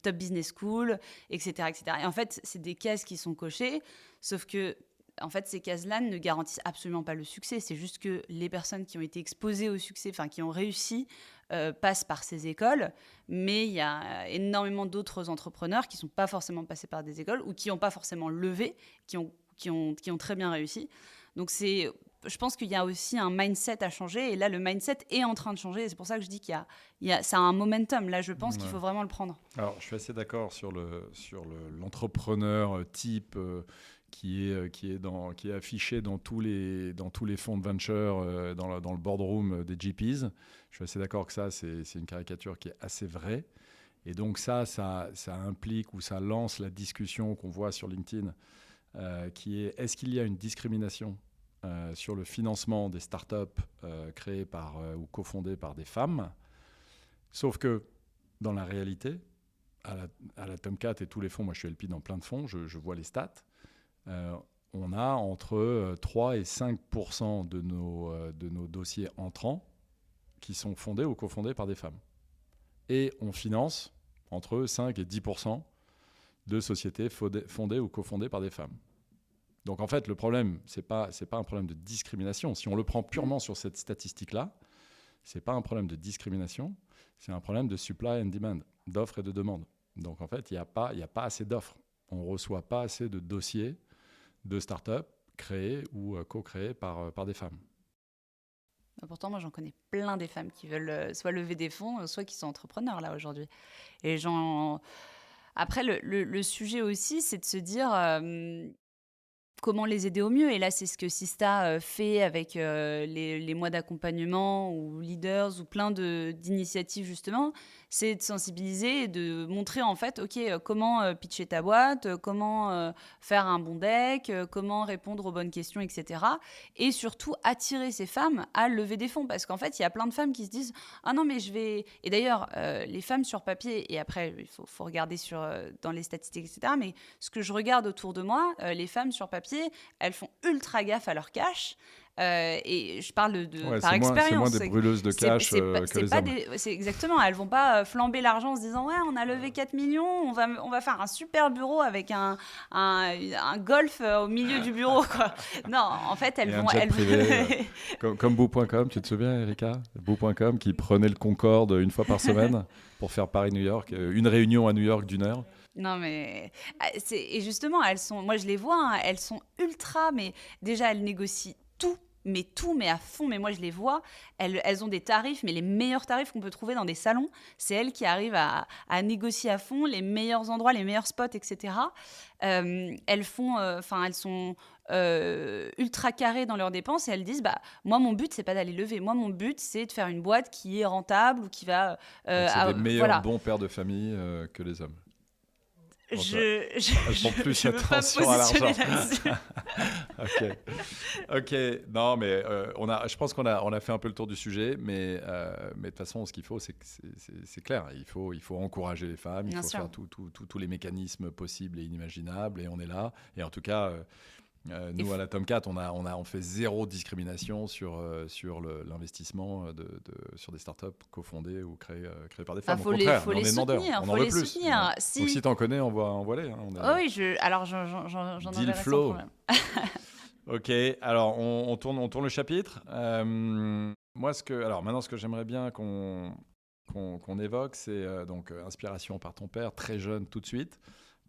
Top Business School, etc., etc. Et en fait, c'est des cases qui sont cochées, sauf que en fait, ces cases-là ne garantissent absolument pas le succès. C'est juste que les personnes qui ont été exposées au succès, qui ont réussi, passent par ces écoles. Mais il y a énormément d'autres entrepreneurs qui ne sont pas forcément passés par des écoles ou qui n'ont pas forcément levé, qui ont très bien réussi. Donc, je pense qu'il y a aussi un mindset à changer. Et là, le mindset est en train de changer. Et c'est pour ça que je dis ça a un momentum. Là, je pense qu'il faut vraiment le prendre. Alors, je suis assez d'accord sur l'entrepreneur type... qui est affiché dans tous les fonds de venture, dans le boardroom des GPs. Je suis assez d'accord que ça, c'est une caricature qui est assez vraie. Et donc ça implique ou ça lance la discussion qu'on voit sur LinkedIn, qui est est-ce qu'il y a une discrimination sur le financement des startups créées ou cofondées par des femmes? Sauf que dans la réalité, à la Tomcat et tous les fonds, moi je suis LP dans plein de fonds, je vois les stats. On a entre 3 et 5% de nos dossiers entrants qui sont fondés ou cofondés par des femmes. Et on finance entre 5 et 10% de sociétés fondées ou cofondées par des femmes. Donc en fait, le problème, c'est pas un problème de discrimination. Si on le prend purement sur cette statistique-là, c'est pas un problème de discrimination, c'est un problème de supply and demand, d'offre et de demande. Donc en fait, il n'y a pas assez d'offres. On ne reçoit pas assez de dossiers de start-up créées ou co-créées par des femmes. Pourtant, moi, j'en connais plein des femmes qui veulent soit lever des fonds, soit qui sont entrepreneurs, là, aujourd'hui. Et après, le sujet aussi, c'est de se dire comment les aider au mieux. Et là, c'est ce que Sista fait avec les mois d'accompagnement ou Leaders ou plein d'initiatives, justement. C'est de sensibiliser et de montrer, en fait, OK, comment pitcher ta boîte, comment faire un bon deck, comment répondre aux bonnes questions, etc. Et surtout, attirer ces femmes à lever des fonds. Parce qu'en fait, il y a plein de femmes qui se disent « Ah non, mais je vais… » Et d'ailleurs, les femmes sur papier, et après, il faut regarder dans les statistiques, etc. Mais ce que je regarde autour de moi, les femmes sur papier, elles font ultra gaffe à leur cash. Et je parle par expérience. C'est moins des brûleuses de cash que les hommes. C'est exactement. Elles vont pas flamber l'argent en se disant « Ouais, on a levé 4 millions, on va faire un super bureau avec un golf au milieu du bureau. » quoi. Non, en fait, elles vont… privé, comme Boo.com, tu te souviens, Erika ? Boo.com qui prenait le Concorde une fois par semaine pour faire Paris-New York, une réunion à New York d'1 heure. Non, mais… Et justement, moi, je les vois, hein, elles sont ultra… Mais déjà, elles négocient tout, mais à fond. Mais moi, je les vois, elles ont des tarifs, mais les meilleurs tarifs qu'on peut trouver dans des salons. C'est elles qui arrivent à négocier à fond les meilleurs endroits, les meilleurs spots, etc. Elles sont ultra carrées dans leurs dépenses et elles disent moi, mon but, c'est pas d'aller lever. Moi, mon but, c'est de faire une boîte qui est rentable ou qui va… c'est des meilleurs bons pères de famille que les hommes. Je plus veux pas me positionner là-dessus. Ok. Non, mais je pense qu'on a fait un peu le tour du sujet, mais de toute façon, ce qu'il faut, c'est clair. Il faut encourager les femmes, il faut faire tous les mécanismes possibles et inimaginables, et on est là. Et en tout cas, nous, à la Tomcat, on fait zéro discrimination sur l'investissement sur des startups cofondées ou créées par des femmes. Au contraire, on est demandeurs. On en veut plus. Donc, si t'en connais, envoie-les. Oui, alors j'en Deal flow. Sans problème. Ok, alors on tourne le chapitre. Maintenant, ce que j'aimerais bien qu'on évoque, c'est donc inspiration par ton père, très jeune, tout de suite.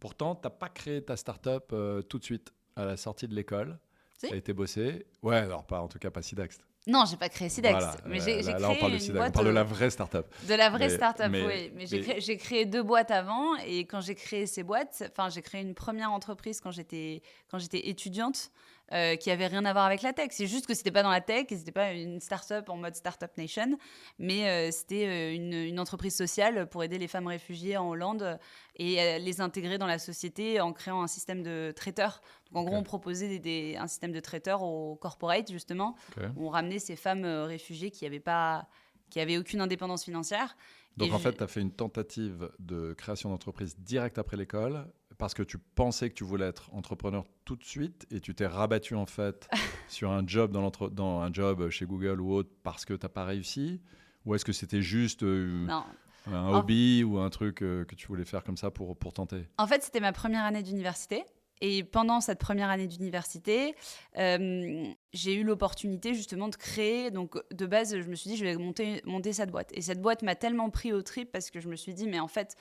Pourtant, t'as pas créé ta startup tout de suite. À la sortie de l'école, tu as été bossé. Ouais, alors en tout cas pas Sidaxt. Non, j'ai pas créé Sidaxt. Voilà, mais j'ai créé on parle de Sidaxt, boîte, on parle de la vraie startup. De la vraie startup, oui. Mais j'ai créé 2 boîtes avant. Et quand j'ai créé ces boîtes, j'ai créé une première entreprise quand j'étais étudiante. Qui avait rien à voir avec la tech. C'est juste que c'était pas dans la tech et c'était pas une start-up en mode Startup Nation, mais c'était une entreprise sociale pour aider les femmes réfugiées en Hollande et les intégrer dans la société en créant un système de traiteurs. Donc en gros, on proposait un système de traiteurs aux corporates, justement, où on ramenait ces femmes réfugiées qui avaient aucune indépendance financière. Donc en fait, tu as fait une tentative de création d'entreprise direct après l'école parce que tu pensais que tu voulais être entrepreneur tout de suite et tu t'es rabattu en fait sur un job dans un job chez Google ou autre parce que tu n'as pas réussi, ou est-ce que c'était juste un hobby ou un truc que tu voulais faire comme ça pour tenter? En fait, c'était ma première année d'université. Et pendant cette première année d'université, j'ai eu l'opportunité justement de créer. Donc de base, je me suis dit, je vais monter cette boîte. Et cette boîte m'a tellement pris au trip parce que je me suis dit, mais en fait,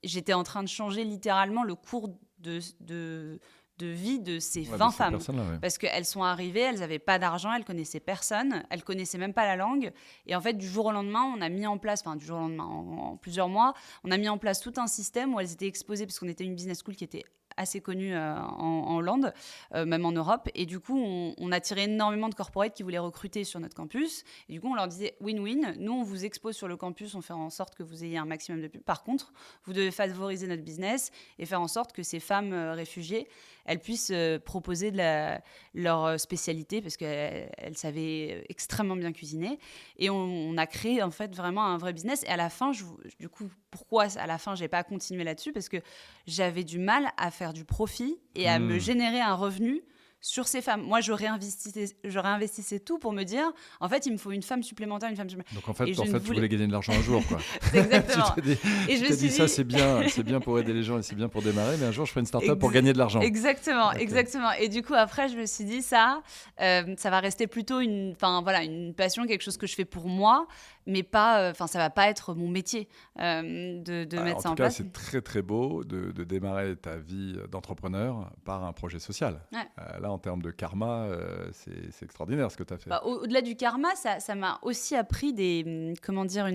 j'étais en train de changer littéralement le cours de vie de ces 20 femmes. Parce qu'elles sont arrivées, elles n'avaient pas d'argent, elles connaissaient personne, elles connaissaient même pas la langue. Et en fait, du jour au lendemain, on a mis en place, du jour au lendemain, en plusieurs mois, on a mis en place tout un système où elles étaient exposées, parce qu'on était une business school qui était assez connue en Hollande, même en Europe. Et du coup, on attirait énormément de corporates qui voulaient recruter sur notre campus. Et du coup, on leur disait win-win. Nous, on vous expose sur le campus, on fait en sorte que vous ayez un maximum de pubs. Par contre, vous devez favoriser notre business et faire en sorte que ces femmes réfugiées, elles puissent proposer leur spécialité parce qu'elles savaient extrêmement bien cuisiner. Et on a créé en fait vraiment un vrai business. Et à la fin, du coup, pourquoi à la fin, je n'ai pas continué là-dessus? Parce que j'avais du mal à faire du profit et à me générer un revenu sur ces femmes. Moi, je réinvestissais tout pour me dire, en fait, il me faut une femme supplémentaire, Donc en fait, tu voulais gagner de l'argent un jour, quoi. C'est exactement. tu t'es dit, ça, c'est bien pour aider les gens et c'est bien pour démarrer, mais un jour, je ferai une start-up pour gagner de l'argent. Exactement. Et du coup, après, je me suis dit, ça va rester plutôt une passion, quelque chose que je fais pour moi. mais pas, ça va pas être mon métier de mettre ça en place. En tout cas, c'est très très beau de démarrer ta vie d'entrepreneur par un projet social. Ouais. Là, en termes de karma, c'est extraordinaire ce que tu as fait. Au-delà du karma, ça m'a aussi appris une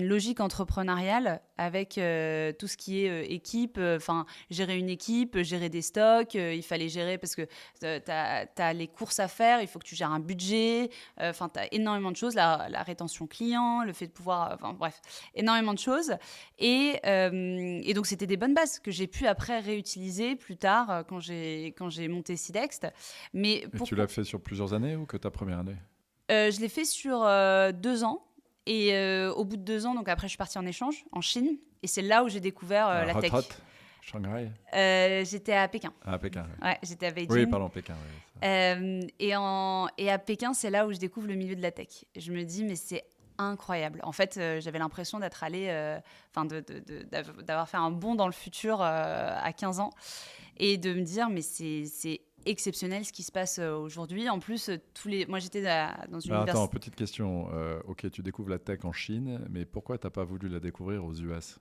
logique entrepreneuriale avec tout ce qui est équipe, gérer une équipe, gérer des stocks, il fallait gérer parce que tu as les courses à faire, il faut que tu gères un budget, tu as énormément de choses, la rétention client, le fait de pouvoir, bref, énormément de choses. Et donc, c'était des bonnes bases que j'ai pu après réutiliser plus tard quand j'ai monté Sidext. Mais tu l'as fait sur plusieurs années ou que ta première année? Je l'ai fait sur 2 ans. Et au bout de 2 ans, donc après, je suis partie en échange en Chine. Et c'est là où j'ai découvert la tech. Shanghai? J'étais à Pékin. À Pékin, oui. Ouais, j'étais à Beijing. Oui, pardon, Pékin. Oui, et à Pékin, c'est là où je découvre le milieu de la tech. Je me dis, mais c'est incroyable. En fait, j'avais l'impression d'être allée, d'avoir fait un bond dans le futur à 15 ans. Et de me dire, mais c'est exceptionnel ce qui se passe aujourd'hui. En plus, moi, j'étais dans une université... Attends, petite question. Ok, tu découvres la tech en Chine, mais pourquoi tu n'as pas voulu la découvrir aux US?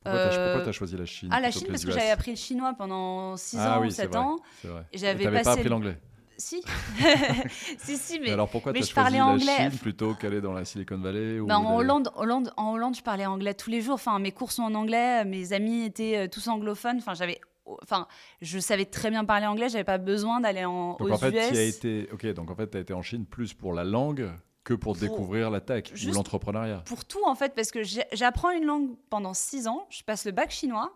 Pourquoi tu as choisi la Chine? La Chine, parce que j'avais appris le chinois pendant 6 ans ou 7 ans. C'est vrai. Et j'avais pas appris l'anglais? Si. si, mais alors pourquoi tu as choisi la Chine plutôt qu'aller dans la Silicon Valley ou en Hollande, je parlais anglais tous les jours. Enfin, mes cours sont en anglais, mes amis étaient tous anglophones. Je savais très bien parler anglais, j'avais pas besoin d'aller aux US. Donc en fait, tu as été en Chine plus pour la langue que pour découvrir la tech ou l'entrepreneuriat. Pour tout, en fait, parce que j'apprends une langue pendant 6 ans, je passe le bac chinois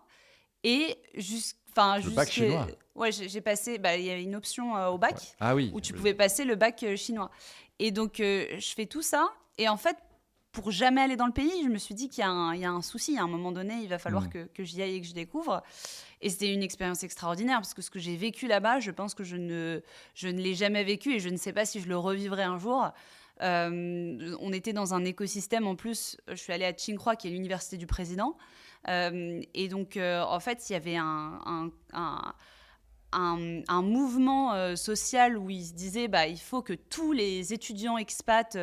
et le bac chinois. Ouais, j'ai passé. Il y avait une option au bac où tu pouvais passer le bac chinois. Et donc, je fais tout ça. Et en fait, pour jamais aller dans le pays, je me suis dit qu'il y a un souci. À un moment donné, il va falloir que j'y aille et que je découvre. Et c'était une expérience extraordinaire parce que ce que j'ai vécu là-bas, je pense que je ne l'ai jamais vécu et je ne sais pas si je le revivrai un jour. On était dans un écosystème. En plus, je suis allée à Tsinghua, qui est l'université du président. Et donc, en fait, il y avait un mouvement social où il se disait il faut que tous les étudiants expats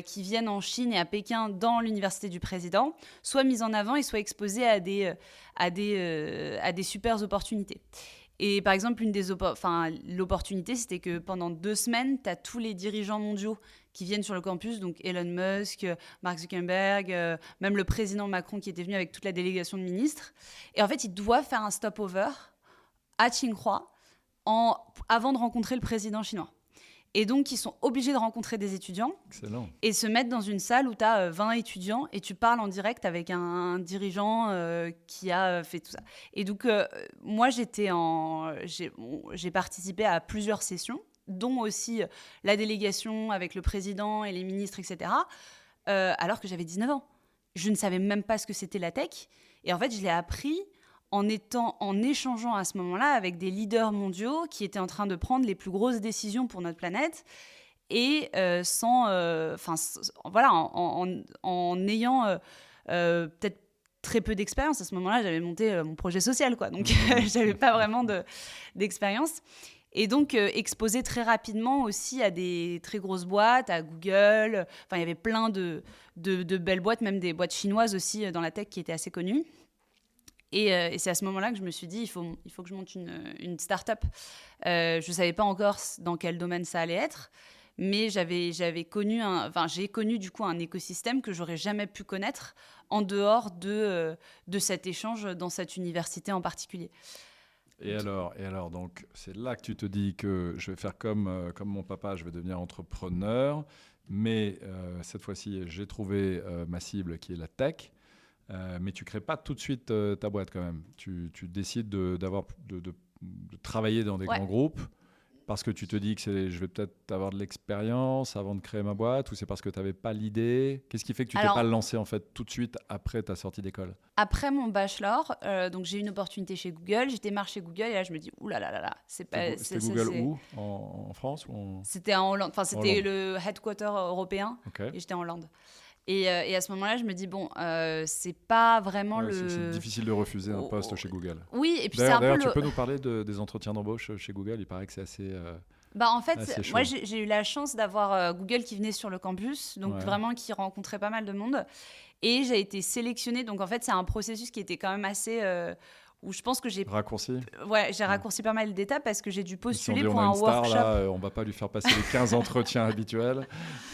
qui viennent en Chine et à Pékin dans l'université du président soient mis en avant et soient exposés à des super opportunités. Et par exemple, l'opportunité, c'était que pendant 2 semaines, tu as tous les dirigeants mondiaux qui viennent sur le campus, donc Elon Musk, Mark Zuckerberg, même le président Macron qui était venu avec toute la délégation de ministres. Et en fait, ils doivent faire un stopover à Tsinghua avant de rencontrer le président chinois. Et donc, ils sont obligés de rencontrer des étudiants. Excellent. Et se mettre dans une salle où tu as 20 étudiants et tu parles en direct avec un dirigeant qui a fait tout ça. Et donc, moi, j'ai participé à plusieurs sessions, dont aussi la délégation avec le président et les ministres, etc., alors que j'avais 19 ans. Je ne savais même pas ce que c'était la tech. Et en fait, je l'ai appris en échangeant à ce moment-là avec des leaders mondiaux qui étaient en train de prendre les plus grosses décisions pour notre planète et en ayant peut-être très peu d'expérience. À ce moment-là, j'avais monté mon projet social, quoi. Donc, j'avais pas vraiment d'expérience. Et donc, exposé très rapidement aussi à des très grosses boîtes, à Google. Enfin, il y avait plein de belles boîtes, même des boîtes chinoises aussi dans la tech qui étaient assez connues. Et c'est à ce moment-là que je me suis dit, il faut que je monte une start-up. Je ne savais pas encore dans quel domaine ça allait être, mais j'ai connu du coup un écosystème que j'aurais jamais pu connaître en dehors de cet échange dans cette université en particulier. Et alors, donc, c'est là que tu te dis que je vais faire comme mon papa, je vais devenir entrepreneur, mais cette fois-ci, j'ai trouvé ma cible qui est la tech. Mais tu ne crées pas tout de suite ta boîte quand même. Tu décides de travailler dans des grands groupes parce que tu te dis que je vais peut-être avoir de l'expérience avant de créer ma boîte, ou c'est parce que tu n'avais pas l'idée? Qu'est-ce qui fait que tu ne t'es pas lancé en fait tout de suite après ta sortie d'école? Après mon bachelor, donc j'ai eu une opportunité chez Google. J'étais chez Google et là je me dis oulala, c'est pas. C'était Google où? En France ou C'était en Hollande. Enfin, c'était le headquarter européen. Okay. Et j'étais en Hollande. Et à ce moment-là, je me dis, c'est pas vraiment c'est difficile de refuser un poste chez Google. Oui, et puis d'ailleurs, tu peux nous parler des entretiens d'embauche chez Google? Il paraît que c'est assez Bah, en fait, c'est chaud. moi, j'ai eu la chance d'avoir Google qui venait sur le campus, donc Ouais. vraiment qui rencontrait pas mal de monde. Et j'ai été sélectionnée. Donc, en fait, c'est un processus qui était quand même assez... où je pense que j'ai Raccourci. raccourci pas mal d'étapes parce que j'ai dû Ils se sont postuler dit, pour on a un une star workshop. là, on va pas lui faire passer les 15 entretiens habituels.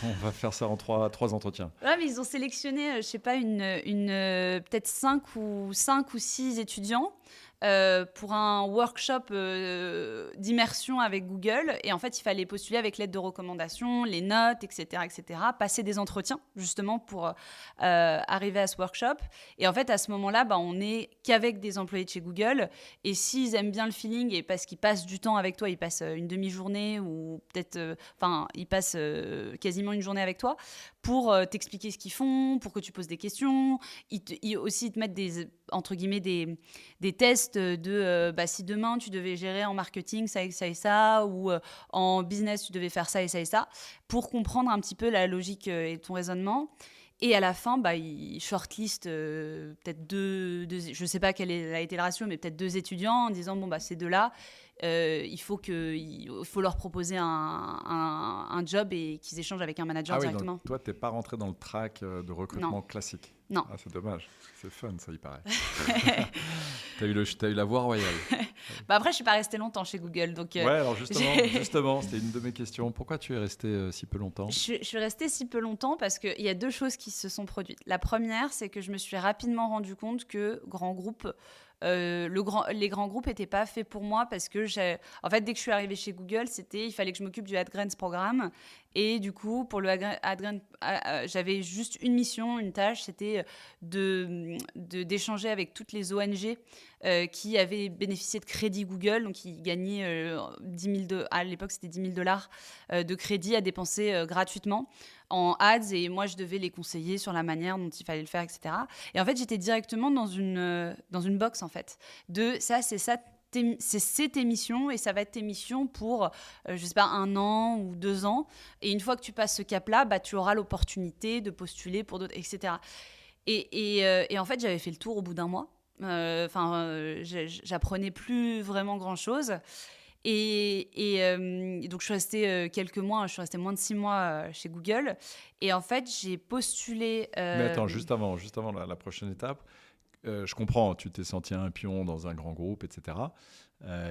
On va faire ça en 3 entretiens. Ouais, mais ils ont sélectionné, je sais pas, peut-être 5 ou 6 étudiants pour un workshop d'immersion avec Google. Et en fait, il fallait postuler avec l'aide de recommandation, les notes, etc., etc., passer des entretiens, justement, pour arriver à ce workshop. Et en fait, à ce moment-là, on n'est qu'avec des employés de chez Google. Et s'ils aiment bien le feeling et parce qu'ils passent du temps avec toi, ils passent une demi-journée ou peut-être... ils passent quasiment une journée avec toi pour t'expliquer ce qu'ils font, pour que tu poses des questions. Ils te mettent entre guillemets des tests de si demain tu devais gérer en marketing ça et ça, ou en business tu devais faire ça et ça et ça, pour comprendre un petit peu la logique et ton raisonnement. Et à la fin, ils shortlistent peut-être deux, je ne sais pas quel a été le ratio, mais peut-être 2 étudiants en disant ces 2-là, il faut leur proposer un job et qu'ils échangent avec un manager directement. Donc toi, tu n'es pas rentré dans le track de recrutement classique. Non. Ah, c'est dommage. C'est fun, ça, il paraît. Tu as eu la voie royale. Après, je ne suis pas restée longtemps chez Google. Donc, ouais, alors justement, c'était une de mes questions. Pourquoi tu es restée si peu longtemps ? Je suis restée si peu longtemps parce qu'il y a 2 choses qui se sont produites. La première, c'est que je me suis rapidement rendu compte que grands groupes, les grands groupes n'étaient pas faits pour moi parce que en fait, dès que je suis arrivée chez Google, il fallait que je m'occupe du AdGrants programme. Et du coup, pour le AdGrants, j'avais juste une mission, une tâche, c'était d'échanger avec toutes les ONG qui avaient bénéficié de crédit Google, donc qui gagnaient à l'époque c'était $10,000 de crédit à dépenser gratuitement en ads, et moi je devais les conseiller sur la manière dont il fallait le faire, etc. Et en fait j'étais directement dans une box en fait de ça, c'est ça. C'est tes missions et ça va être tes missions pour, je sais pas, 1 an ou 2 ans. Et une fois que tu passes ce cap-là, tu auras l'opportunité de postuler pour d'autres, etc. Et en fait, j'avais fait le tour au bout d'1 mois. J'apprenais plus vraiment grand-chose. Et donc, je suis restée quelques mois, je suis restée moins de 6 mois chez Google. Et en fait, j'ai postulé... Mais attends, juste avant la prochaine étape, je comprends, tu t'es senti un pion dans un grand groupe, etc.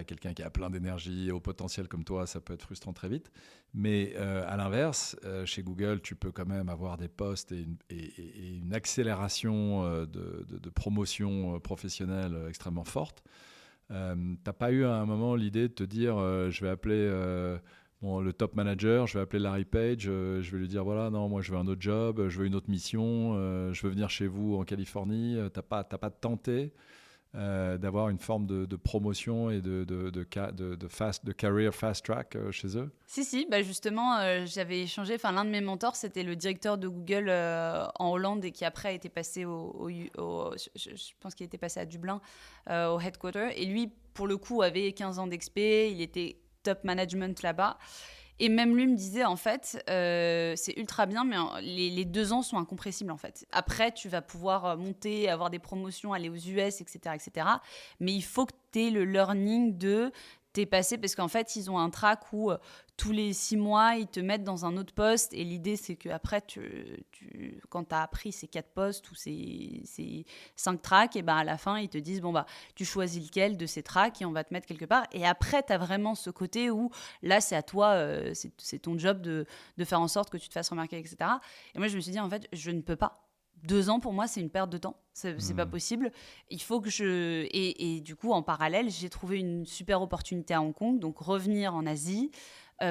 Quelqu'un qui a plein d'énergie, au potentiel comme toi, ça peut être frustrant très vite. Mais à l'inverse, chez Google, tu peux quand même avoir des postes et une accélération de promotion professionnelle extrêmement forte. T'as pas eu à un moment l'idée de te dire je vais appeler le top manager, je vais appeler Larry Page, je vais lui dire voilà, non, moi je veux un autre job, je veux une autre mission, je veux venir chez vous en Californie. T'as pas tenté d'avoir une forme de promotion et de career fast track chez eux? Si, justement, j'avais échangé, l'un de mes mentors, c'était le directeur de Google en Hollande et qui après a été passé je pense qu'il était passé à Dublin, au headquarter. Et lui, pour le coup, avait 15 ans d'expé, il était top management là-bas. Et même lui me disait, en fait, c'est ultra bien, mais les 2 ans sont incompressibles, en fait. Après, tu vas pouvoir monter, avoir des promotions, aller aux US, etc., etc. Mais il faut que tu aies le learning de t'es passé, parce qu'en fait, ils ont un track où tous les 6 mois, ils te mettent dans un autre poste. Et l'idée, c'est qu'après, quand tu as appris ces 4 postes ou ces 5 tracks, et à la fin, ils te disent, tu choisis lequel de ces tracks et on va te mettre quelque part. Et après, tu as vraiment ce côté où, là, c'est à toi, c'est ton job de faire en sorte que tu te fasses remarquer, etc. Et moi, je me suis dit, en fait, je ne peux pas. 2 ans, pour moi, c'est une perte de temps. C'est pas possible. Il faut que Et du coup, en parallèle, j'ai trouvé une super opportunité à Hong Kong, donc revenir en Asie,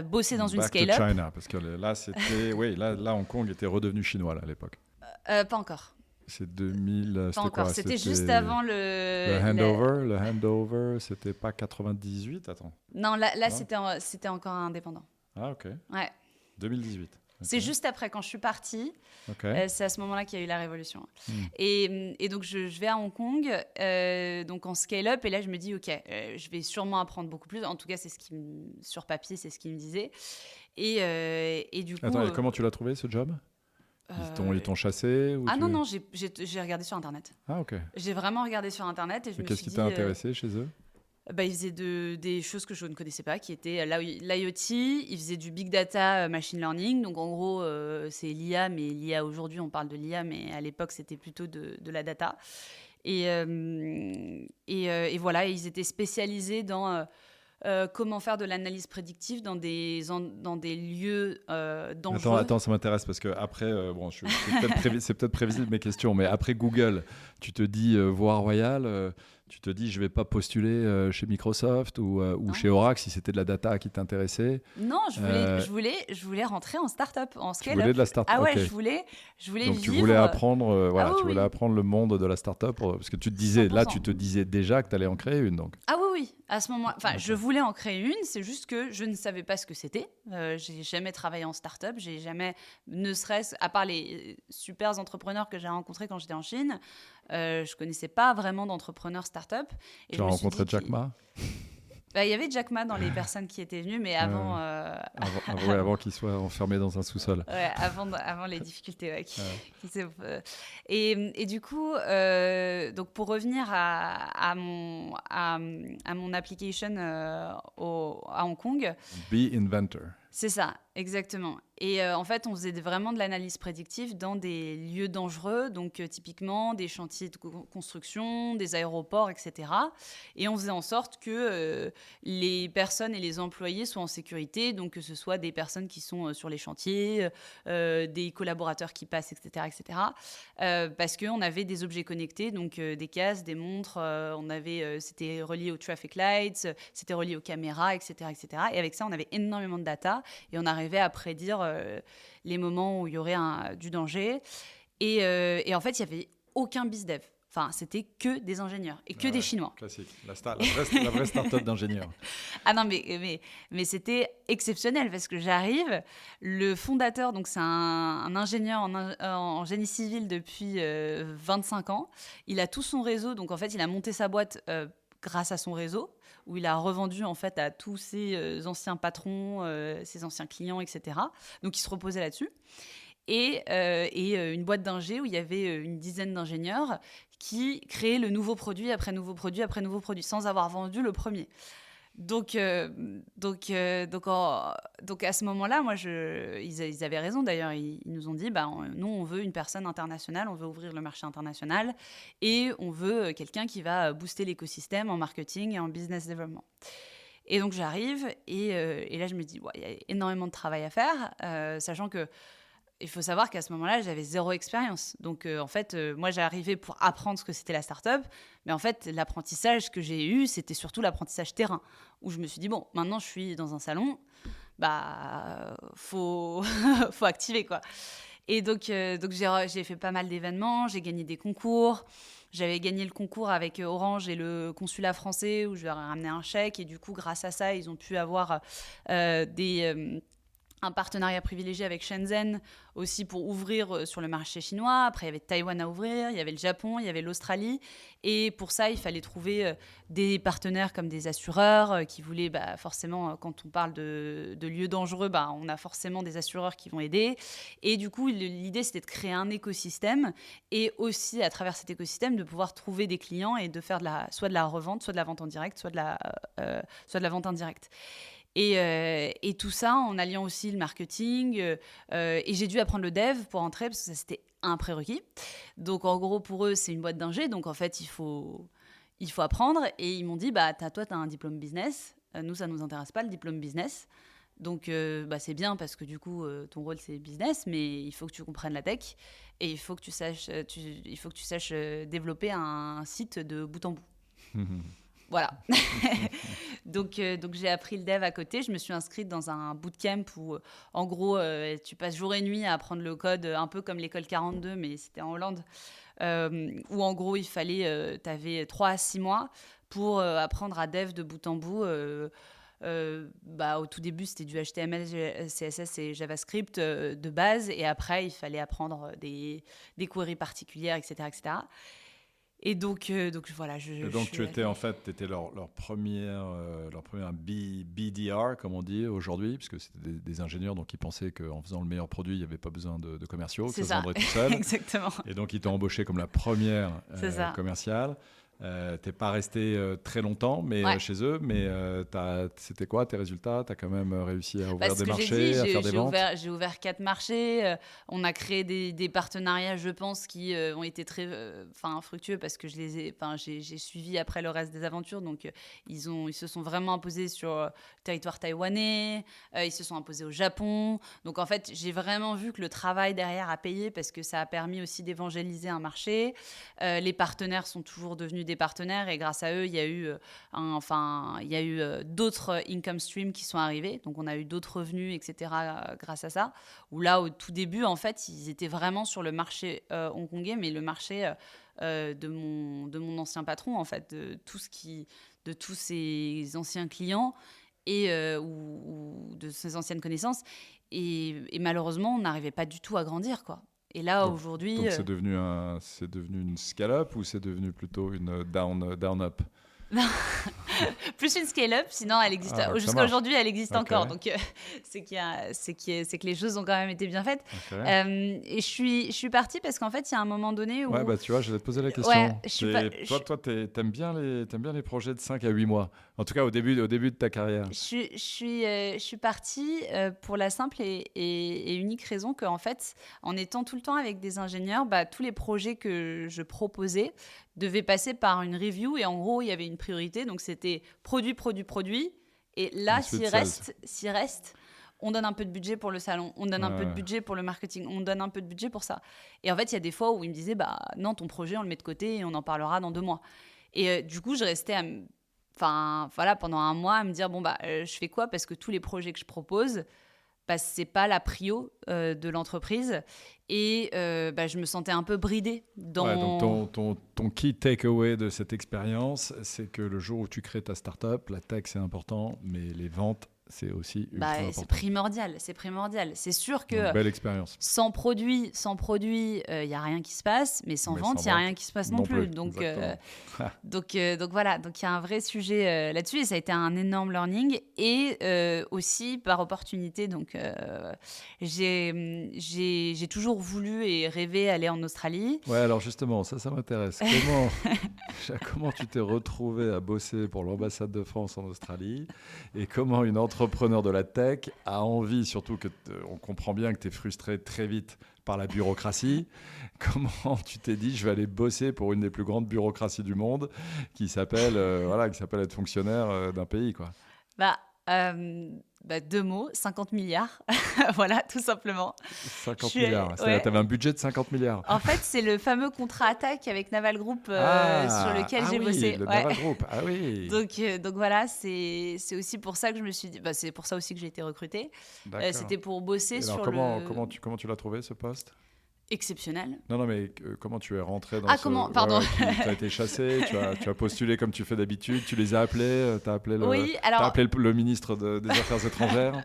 bosser dans une scale-up. Back to China, parce que là, c'était... oui, là, Hong Kong était redevenu chinois, là, à l'époque. Pas encore. C'est 2000... Pas encore. C'était juste avant le handover. Le handover, c'était pas 98, attends. Non, là c'était encore indépendant. Ah, ok. Ouais. 2018. C'est juste après, quand je suis partie. Okay. C'est à ce moment-là qu'il y a eu la révolution. Et donc, je vais à Hong Kong, donc en scale-up. Et là, je me dis, OK, je vais sûrement apprendre beaucoup plus. En tout cas, sur papier, c'est ce qu'il me disait. Et du coup... Attends, et comment tu l'as trouvé, ce job ? Ils t'ont chassé ou non, j'ai regardé sur Internet. Ah, OK. J'ai vraiment regardé sur Internet et je me suis dit... Qu'est-ce qui t'a intéressé chez eux ? il faisait des choses que je ne connaissais pas, qui étaient l'IoT, il faisait du big data, machine learning. Donc, en gros, c'est l'IA, mais l'IA aujourd'hui, on parle de l'IA, mais à l'époque, c'était plutôt de la data. Et voilà, ils étaient spécialisés dans comment faire de l'analyse prédictive dans des lieux dangereux. Attends, ça m'intéresse parce que après, c'est peut-être prévisible mes questions, mais après Google, tu te dis voie royale, tu te dis je vais pas postuler chez Microsoft ou chez Oracle si c'était de la data qui t'intéressait. Non, je voulais rentrer en start-up, en scale-up. Tu voulais de la start-up. Ah ouais, okay. je voulais Donc vivre. tu voulais apprendre, tu voulais oui. apprendre le monde de la start-up parce que tu te disais, 100%. là tu te disais déjà que tu allais en créer une donc. Ah oui, à ce moment, je voulais en créer une, c'est juste que je ne savais pas ce que c'était. J'ai jamais travaillé en start-up, j'ai jamais, ne serait-ce, à part les super entrepreneurs que j'ai rencontrés quand j'étais en Chine, je connaissais pas vraiment d'entrepreneurs start-up. Tu as rencontré Jack Ma ? Il y avait Jack Ma dans les personnes qui étaient venues, mais avant... avant qu'il soit enfermé dans un sous-sol. Ouais, avant les difficultés. Ouais, et du coup, donc pour revenir à mon application à Hong Kong... Be Inventor. C'est ça, exactement. Et en fait, on faisait vraiment de l'analyse prédictive dans des lieux dangereux, donc typiquement des chantiers de construction, des aéroports, etc. Et on faisait en sorte que les personnes et les employés soient en sécurité, donc que ce soit des personnes qui sont sur les chantiers, des collaborateurs qui passent, etc., etc. Parce qu'on avait des objets connectés, donc des casques, des montres, c'était relié aux traffic lights, c'était relié aux caméras, etc., etc. Et avec ça, on avait énormément de data et on arrivait à prédire les moments où il y aurait du danger. Et en fait, il n'y avait aucun bizdev. Enfin, c'était que des ingénieurs et que des Chinois. Classique, la vraie start-up d'ingénieurs. Ah non, mais c'était exceptionnel parce que j'arrive, le fondateur, donc c'est un ingénieur en génie civil depuis 25 ans. Il a tout son réseau, donc en fait, il a monté sa boîte grâce à son réseau, où il a revendu en fait à tous ses anciens patrons, ses anciens clients, etc. Donc, il se reposait là-dessus. Et une boîte d'ingé où il y avait une dizaine d'ingénieurs qui créaient le nouveau produit après nouveau produit après nouveau produit, sans avoir vendu le premier. Donc à ce moment-là, ils avaient raison d'ailleurs. Ils nous ont dit, nous, on veut une personne internationale, on veut ouvrir le marché international et on veut quelqu'un qui va booster l'écosystème en marketing et en business development. Et donc j'arrive et là je me dis, il y a énormément de travail à faire, sachant que il faut savoir qu'à ce moment-là, j'avais 0 expérience. Donc, en fait, moi, j'arrivais pour apprendre ce que c'était la start-up. Mais en fait, l'apprentissage que j'ai eu, c'était surtout l'apprentissage terrain. Où je me suis dit, bon, maintenant, je suis dans un salon. Faut activer, quoi. Et donc j'ai fait pas mal d'événements. J'ai gagné des concours. J'avais gagné le concours avec Orange et le consulat français où je leur ai ramené un chèque. Et du coup, grâce à ça, ils ont pu avoir un partenariat privilégié avec Shenzhen aussi pour ouvrir sur le marché chinois. Après, il y avait Taïwan à ouvrir, il y avait le Japon, il y avait l'Australie. Et pour ça, il fallait trouver des partenaires comme des assureurs qui voulaient forcément, quand on parle de lieux dangereux, on a forcément des assureurs qui vont aider. Et du coup, l'idée, c'était de créer un écosystème et aussi, à travers cet écosystème, de pouvoir trouver des clients et de faire soit de la revente, soit de la vente en direct, soit de la vente indirecte. Et tout ça en alliant aussi le marketing. Et j'ai dû apprendre le dev pour entrer parce que ça, c'était un prérequis. Donc, en gros, pour eux, c'est une boîte d'ingé. Donc, en fait, il faut apprendre. Et ils m'ont dit, toi, tu as un diplôme business. Nous, ça ne nous intéresse pas, le diplôme business. Donc, c'est bien parce que du coup, ton rôle, c'est business. Mais il faut que tu comprennes la tech. Et il faut que tu saches développer un site de bout en bout. Voilà. donc j'ai appris le dev à côté. Je me suis inscrite dans un bootcamp où, en gros, tu passes jour et nuit à apprendre le code, un peu comme l'école 42, mais c'était en Hollande, où, en gros, il fallait... tu avais 3 à 6 mois pour apprendre à dev de bout en bout. Au tout début, c'était du HTML, CSS et JavaScript de base. Et après, il fallait apprendre des queries particulières, etc., etc. Et donc voilà. Tu étais leur première BDR, comme on dit aujourd'hui, puisque c'était des ingénieurs, donc ils pensaient qu'en faisant le meilleur produit, il n'y avait pas besoin de commerciaux, que ça se vendrait tout seul. Exactement. Et donc ils t'ont embauché comme la première commerciale. T'es pas resté très longtemps chez eux, mais c'était quoi tes résultats? Tu as quand même réussi à ouvrir des marchés, à faire des ventes? J'ai ouvert 4 marchés. On a créé des partenariats, je pense, qui ont été très fructueux parce que j'ai suivi après le reste des aventures. Donc, ils se sont vraiment imposés sur le territoire taïwanais. Ils se sont imposés au Japon. Donc, en fait, j'ai vraiment vu que le travail derrière a payé parce que ça a permis aussi d'évangéliser un marché. Les partenaires sont toujours devenus des partenaires et grâce à eux, il y a eu d'autres income streams qui sont arrivés. Donc, on a eu d'autres revenus, etc. Grâce à ça. Où là, au tout début, en fait, ils étaient vraiment sur le marché hongkongais, mais le marché de mon ancien patron, en fait, de tous ses anciens clients et ou de ses anciennes connaissances. Et malheureusement, on n'arrivait pas du tout à grandir, quoi. Et là, aujourd'hui... Donc, c'est devenu une scale-up ou c'est devenu plutôt une down-up? Plus une scale-up, sinon elle existe. Jusqu'à aujourd'hui, elle existe encore. Donc, c'est que les choses ont quand même été bien faites. Et je suis partie parce qu'en fait, il y a un moment donné où... Ouais, tu vois, j'allais te poser la question. Toi, t'aimes bien les projets de 5 à 8 mois. En tout cas, au début de ta carrière. Je suis partie pour la simple et unique raison qu'en fait, en étant tout le temps avec des ingénieurs, tous les projets que je proposais devaient passer par une review. Et en gros, il y avait une priorité. Donc, c'était produit. Et là, s'il reste, on donne un peu de budget pour le salon, on donne un peu de budget pour le marketing, on donne un peu de budget pour ça. Et en fait, il y a des fois où ils me disaient, non, ton projet, on le met de côté et on en parlera dans 2 mois. Et du coup, je restais pendant 1 mois à me dire, je fais quoi? Parce que tous les projets que je propose, c'est pas la prio de l'entreprise. Et je me sentais un peu bridée. Donc ton key takeaway de cette expérience, c'est que le jour où tu crées ta startup, la tech c'est important, mais les ventes c'est aussi ultra important. C'est primordial. C'est sûr que donc, belle expérience. Sans produit, il y a rien qui se passe, mais sans vente, il y a rien qui se passe non plus. Donc voilà, donc il y a un vrai sujet là-dessus et ça a été un énorme learning et aussi par opportunité. Donc j'ai toujours voulu et rêvé aller en Australie. Ouais, alors justement, ça m'intéresse. Comment tu t'es retrouvé à bosser pour l'ambassade de France en Australie et comment une entrepreneur de la tech a envie, surtout on comprend bien que tu es frustré très vite par la bureaucratie. Comment tu t'es dit, je vais aller bosser pour une des plus grandes bureaucraties du monde qui s'appelle être fonctionnaire d'un pays, quoi. 2 mots, 50 milliards. Voilà, tout simplement. 50 milliards. Ouais. Tu avais un budget de 50 milliards. En fait, c'est le fameux contrat attaque avec Naval Group sur lequel j'ai bossé. Naval Group. Ah oui. Donc voilà, c'est aussi pour ça que je me suis dit... c'est pour ça aussi que j'ai été recrutée. C'était pour bosser sur comment tu l'as trouvé, ce poste? Exceptionnel. Non, mais comment tu es rentré dans Pardon. Tu as été chassé, tu as postulé comme tu fais d'habitude, tu les as appelés, tu as appelé le ministre des Affaires étrangères.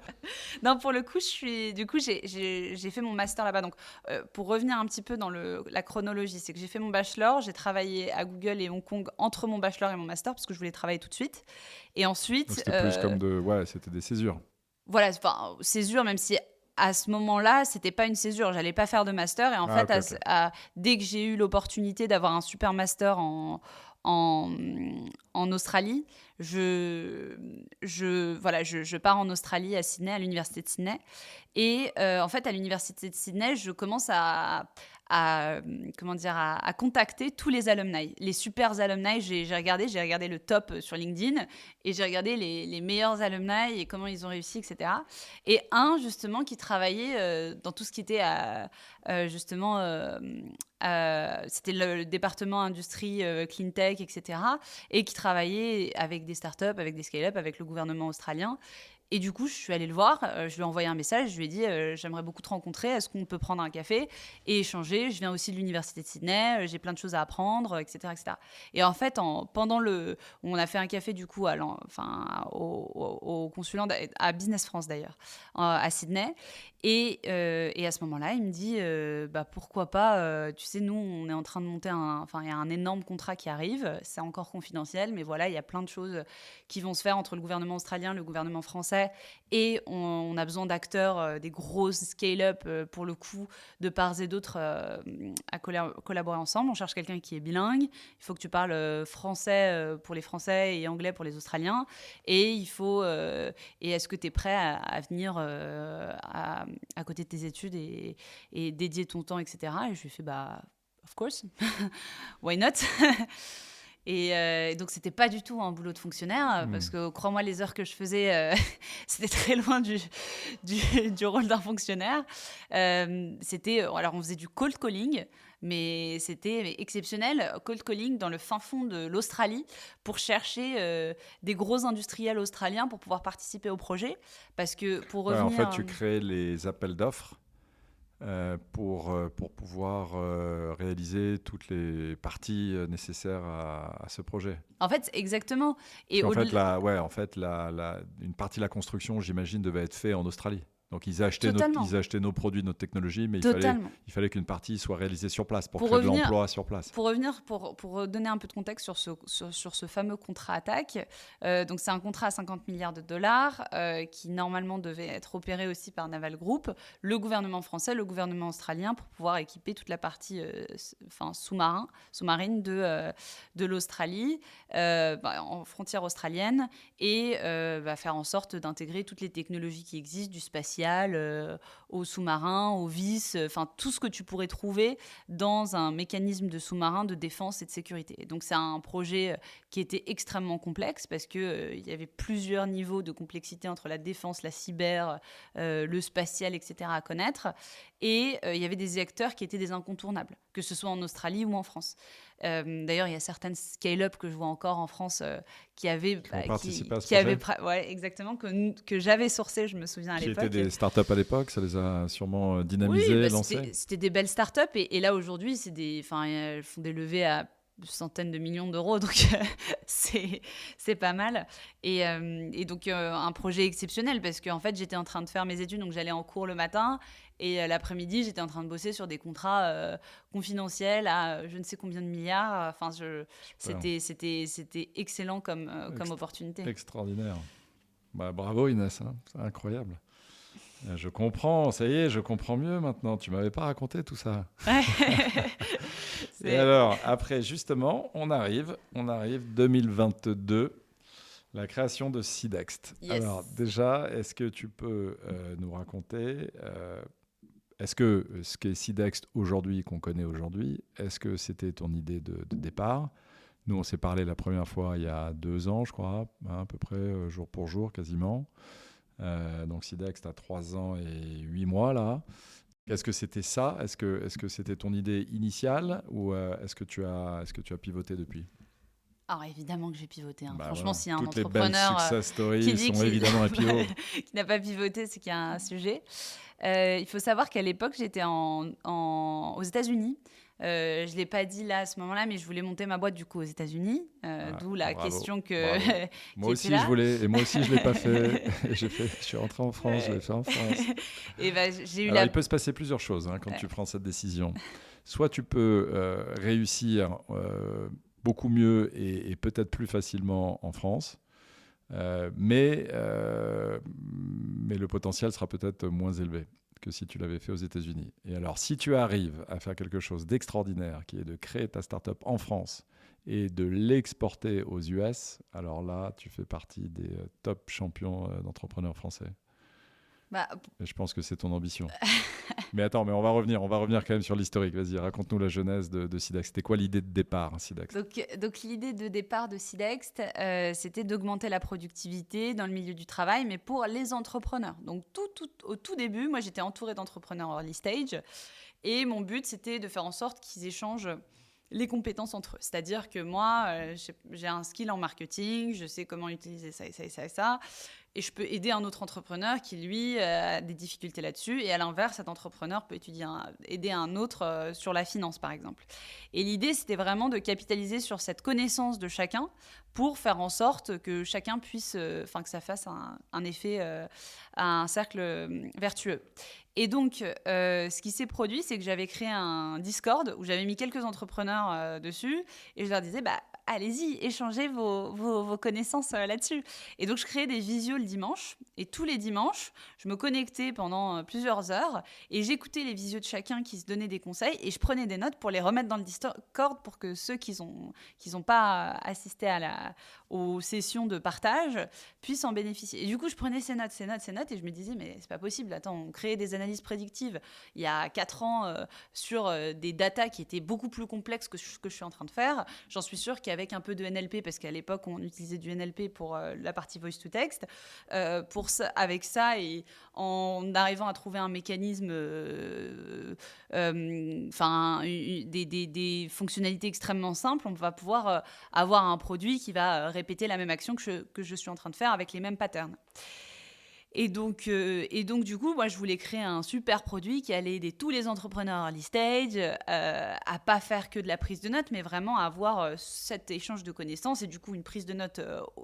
Non, pour le coup, j'ai fait mon master là-bas. Donc, pour revenir un petit peu dans la chronologie, c'est que j'ai fait mon bachelor, j'ai travaillé à Google et Hong Kong entre mon bachelor et mon master parce que je voulais travailler tout de suite. Et ensuite... Donc, c'était plus comme c'était des césures. Voilà, césure, même si... À ce moment-là, c'était pas une césure, j'allais pas faire de master et en fait, dès que j'ai eu l'opportunité d'avoir un super master en Australie, je pars en Australie à Sydney, à l'université de Sydney et en fait à l'université de Sydney, je commence à contacter tous les alumni, les super alumni. J'ai regardé le top sur LinkedIn et j'ai regardé les meilleurs alumni et comment ils ont réussi, etc. Et un, justement, qui travaillait dans tout ce qui était c'était le département industrie, clean tech, etc. Et qui travaillait avec des startups, avec des scale-up, avec le gouvernement australien. Et du coup, je suis allée le voir, je lui ai envoyé un message, je lui ai dit j'aimerais beaucoup te rencontrer, est-ce qu'on peut prendre un café et échanger? Je viens aussi de l'université de Sydney, j'ai plein de choses à apprendre, etc. etc. Et en fait, on a fait un café du coup au consulat, à Business France d'ailleurs, à Sydney. Et à ce moment-là, il me dit pourquoi pas, sais, nous, on est en train de monter il y a un énorme contrat qui arrive. C'est encore confidentiel, mais voilà, il y a plein de choses qui vont se faire entre le gouvernement australien, le gouvernement français, et on a besoin d'acteurs, des grosses scale-up, pour le coup, de part et d'autre, à collaborer ensemble. On cherche quelqu'un qui est bilingue. Il faut que tu parles français pour les Français et anglais pour les Australiens. Et est-ce que tu es prêt à venir à côté de tes études et dédier ton temps, etc. Et je lui ai fait, of course, why not? Et donc, c'était pas du tout un boulot de fonctionnaire, parce que, crois-moi, les heures que je faisais, c'était très loin du rôle d'un fonctionnaire. Alors, on faisait du cold calling, mais c'était exceptionnel. Cold calling dans le fin fond de l'Australie pour chercher des gros industriels australiens pour pouvoir participer au projet. Parce que pour revenir... En fait, tu crées les appels d'offres pour pouvoir réaliser toutes les parties nécessaires à ce projet. En fait, exactement. Et en fait, une partie de la construction, j'imagine, devait être faite en Australie. Donc, ils achetaient nos produits, notre technologie, mais il fallait qu'une partie soit réalisée sur place pour créer de l'emploi sur place. Pour donner un peu de contexte sur ce fameux contrat attaque, donc c'est un contrat à 50 milliards de dollars qui normalement devait être opéré aussi par Naval Group, le gouvernement français, le gouvernement australien, pour pouvoir équiper toute la partie sous-marine de l'Australie en frontière australienne et faire en sorte d'intégrer toutes les technologies qui existent, du spatial au sous-marin, au vis, tout ce que tu pourrais trouver dans un mécanisme de sous-marin de défense et de sécurité. Et donc c'est un projet qui était extrêmement complexe parce qu'il y avait plusieurs niveaux de complexité entre la défense, la cyber, le spatial, etc. à connaître. Et il y avait des acteurs qui étaient des incontournables, que ce soit en Australie ou en France. D'ailleurs, il y a certaines scale-up que je vois encore en France qui avaient participé à ce projet. Exactement, que j'avais sourcé, je me souviens à l'époque. Qui étaient des startups à l'époque, ça les a sûrement dynamisés, lancés. C'était des belles startups et là aujourd'hui, elles font des levées à centaines de millions d'euros, donc c'est pas mal. Et donc un projet exceptionnel parce qu'en fait, j'étais en train de faire mes études, donc j'allais en cours le matin. Et l'après-midi, j'étais en train de bosser sur des contrats confidentiels à je ne sais combien de milliards. C'était excellent comme opportunité. Extraordinaire. Bravo Inès, hein. C'est incroyable. Je comprends, ça y est, je comprends mieux maintenant. Tu ne m'avais pas raconté tout ça. Et alors, après, justement, on arrive 2022, la création de Sidext. Yes. Alors, déjà, est-ce que tu peux nous raconter est-ce que ce qu'est Sidext aujourd'hui, qu'on connaît aujourd'hui, est-ce que c'était ton idée de départ ? Nous, on s'est parlé la première fois il y a 2 ans, je crois, à peu près, jour pour jour, quasiment. Donc Sidext a 3 ans et 8 mois, là. Est-ce que c'était ça ? Est-ce que c'était ton idée initiale ou est-ce que tu as pivoté depuis ? Alors évidemment que j'ai pivoté. Franchement, voilà. s'il y a un Toutes entrepreneur les belles success stories sont évidemment un pivot. qui n'a pas pivoté, c'est qu'il y a un sujet. Il faut savoir qu'à l'époque, j'étais aux États-Unis. Je ne l'ai pas dit là à ce moment-là, mais je voulais monter ma boîte du coup aux États-Unis. D'où la question que. Moi aussi, je voulais. Et moi aussi, je ne l'ai pas fait. Je suis rentré en France, je l'ai fait en France. Et j'ai eu Alors, il peut se passer plusieurs choses quand tu prends cette décision. Soit tu peux réussir beaucoup mieux et peut-être plus facilement en France. Mais le potentiel sera peut-être moins élevé que si tu l'avais fait aux États-Unis. Et alors, si tu arrives à faire quelque chose d'extraordinaire, qui est de créer ta start-up en France et de l'exporter aux US, alors là, tu fais partie des top champions d'entrepreneurs français. Et je pense que c'est ton ambition. Mais attends, on va revenir quand même sur l'historique. Vas-y, raconte-nous la genèse de Sidext. C'était quoi l'idée de départ, Sidext ? Donc l'idée de départ de Sidext, c'était d'augmenter la productivité dans le milieu du travail, mais pour les entrepreneurs. Donc au tout début, moi j'étais entourée d'entrepreneurs early stage, et mon but c'était de faire en sorte qu'ils échangent les compétences entre eux. C'est-à-dire que moi, j'ai un skill en marketing, je sais comment utiliser ça et ça et ça et ça. Et je peux aider un autre entrepreneur qui, lui, a des difficultés là-dessus. Et à l'inverse, cet entrepreneur peut aider un autre sur la finance, par exemple. Et l'idée, c'était vraiment de capitaliser sur cette connaissance de chacun pour faire en sorte que chacun puisse, que ça fasse un effet, un cercle vertueux. Et donc, ce qui s'est produit, c'est que j'avais créé un Discord où j'avais mis quelques entrepreneurs dessus et je leur disais, allez-y, échangez vos connaissances là-dessus. Et donc, je créais des visios le dimanche. Et tous les dimanches, je me connectais pendant plusieurs heures et j'écoutais les visios de chacun qui se donnait des conseils et je prenais des notes pour les remettre dans le Discord pour que ceux qui n'ont pas assisté aux sessions de partage puissent en bénéficier. Et du coup, je prenais ces notes et je me disais, mais c'est pas possible. Attends, on créait des analyses prédictives il y a 4 ans sur des datas qui étaient beaucoup plus complexes que ce que je suis en train de faire. J'en suis sûre qu'avec un peu de NLP, parce qu'à l'époque, on utilisait du NLP pour la partie voice to text, avec ça et en arrivant à trouver un mécanisme, des fonctionnalités extrêmement simples, on va pouvoir avoir un produit qui va répéter la même action que je suis en train de faire avec les mêmes patterns. Et donc, du coup, moi, je voulais créer un super produit qui allait aider tous les entrepreneurs early stage à pas faire que de la prise de notes, mais vraiment à avoir cet échange de connaissances et du coup, une prise de notes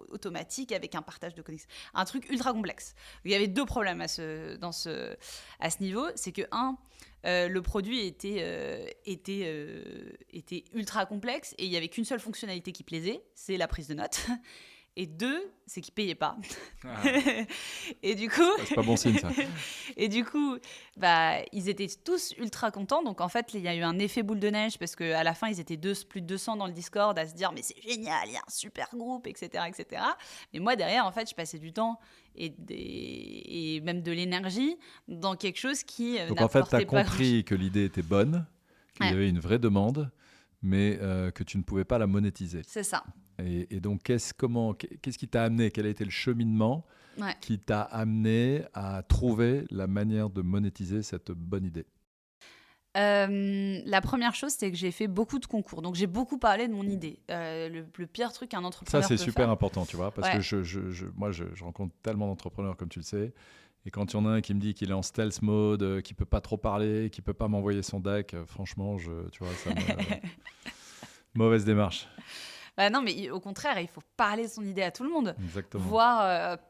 automatique avec un partage de connaissances. Un truc ultra complexe. Il y avait 2 problèmes à ce niveau. C'est que, le produit était ultra complexe et il n'y avait qu'une seule fonctionnalité qui plaisait, c'est la prise de notes. Et 2, c'est qu'ils ne payaient pas. Ah. Et du coup... C'est pas bon signe, ça. Et du coup, ils étaient tous ultra contents. Donc, en fait, il y a eu un effet boule de neige parce qu'à la fin, ils étaient plus de 200 dans le Discord à se dire « Mais c'est génial, il y a un super groupe, etc. etc. » Mais moi, derrière, en fait, je passais du temps et même de l'énergie dans quelque chose qui n'apportait pas... Donc, en fait, tu as compris que l'idée était bonne, qu'il y avait une vraie demande, mais que tu ne pouvais pas la monétiser. C'est ça. Et donc, qu'est-ce qui t'a amené? Quel a été le cheminement qui t'a amené à trouver la manière de monétiser cette bonne idée? La première chose, c'est que j'ai fait beaucoup de concours. Donc, j'ai beaucoup parlé de mon idée. Le pire truc qu'un entrepreneur peut faire. Ça, c'est super faire. important, tu vois, parce que moi, je rencontre tellement d'entrepreneurs, comme tu le sais. Et quand il y en a un qui me dit qu'il est en stealth mode, qu'il ne peut pas trop parler, qu'il ne peut pas m'envoyer son deck, franchement, tu vois, ça me... Mauvaise démarche. Non, mais au contraire, il faut parler de son idée à tout le monde. Exactement.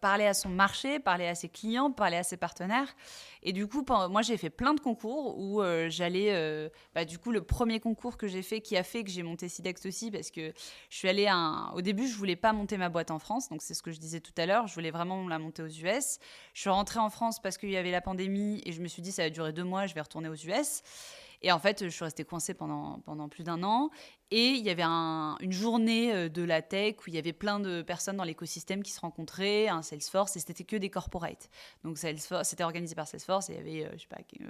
Parler à son marché, parler à ses clients, parler à ses partenaires. Et du coup, moi, j'ai fait plein de concours où j'allais... du coup, le premier concours que j'ai fait, qui a fait que j'ai monté Sidext aussi, parce que je suis allée au début, je ne voulais pas monter ma boîte en France. Donc, c'est ce que je disais tout à l'heure. Je voulais vraiment la monter aux US. Je suis rentrée en France parce qu'il y avait la pandémie et je me suis dit, ça va durer 2 mois, je vais retourner aux US. Et en fait, je suis restée coincée pendant plus d'1 an. Et il y avait une journée de la tech où il y avait plein de personnes dans l'écosystème qui se rencontraient, un Salesforce, et c'était que des corporates. Donc, c'était organisé par Salesforce et il y avait,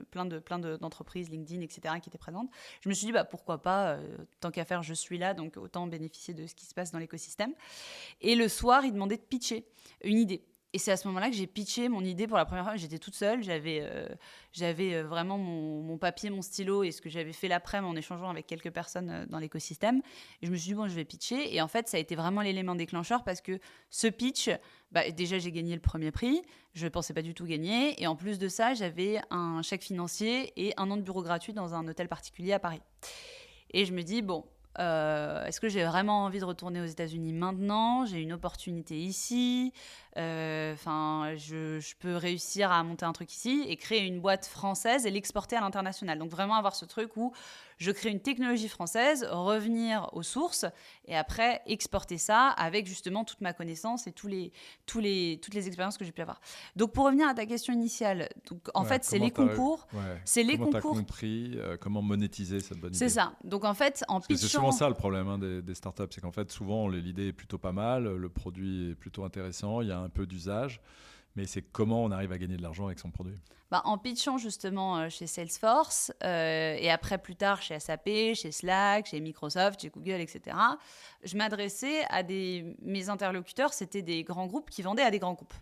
plein d'entreprises, LinkedIn, etc., qui étaient présentes. Je me suis dit, pourquoi pas, tant qu'à faire, je suis là, donc autant bénéficier de ce qui se passe dans l'écosystème. Et le soir, ils demandaient de pitcher une idée. Et c'est à ce moment-là que j'ai pitché mon idée pour la première fois. J'étais toute seule, j'avais vraiment mon papier, mon stylo et ce que j'avais fait l'après-midi en échangeant avec quelques personnes dans l'écosystème. Et je me suis dit, je vais pitcher. Et en fait, ça a été vraiment l'élément déclencheur parce que ce pitch, déjà, j'ai gagné le premier prix. Je ne pensais pas du tout gagner. Et en plus de ça, j'avais un chèque financier et 1 an de bureau gratuit dans un hôtel particulier à Paris. Et je me dis, est-ce que j'ai vraiment envie de retourner aux États-Unis maintenant? J'ai une opportunité ici. Je peux réussir à monter un truc ici et créer une boîte française et l'exporter à l'international. Donc vraiment avoir ce truc où je crée une technologie française, revenir aux sources et après exporter ça avec justement toute ma connaissance et toutes les expériences que j'ai pu avoir. Donc pour revenir à ta question initiale, en fait c'est les concours. C'est les concours. Comment tu as compris comment monétiser cette bonne idée? C'est ça. Donc en fait en pitchant. C'est souvent ça le problème des startups, c'est qu'en fait souvent l'idée est plutôt pas mal, le produit est plutôt intéressant, il y a un peu d'usage. Mais c'est comment on arrive à gagner de l'argent avec son produit? En pitchant justement chez Salesforce et après plus tard chez SAP, chez Slack, chez Microsoft, chez Google, etc. Je m'adressais à mes interlocuteurs, c'était des grands groupes qui vendaient à des grands groupes.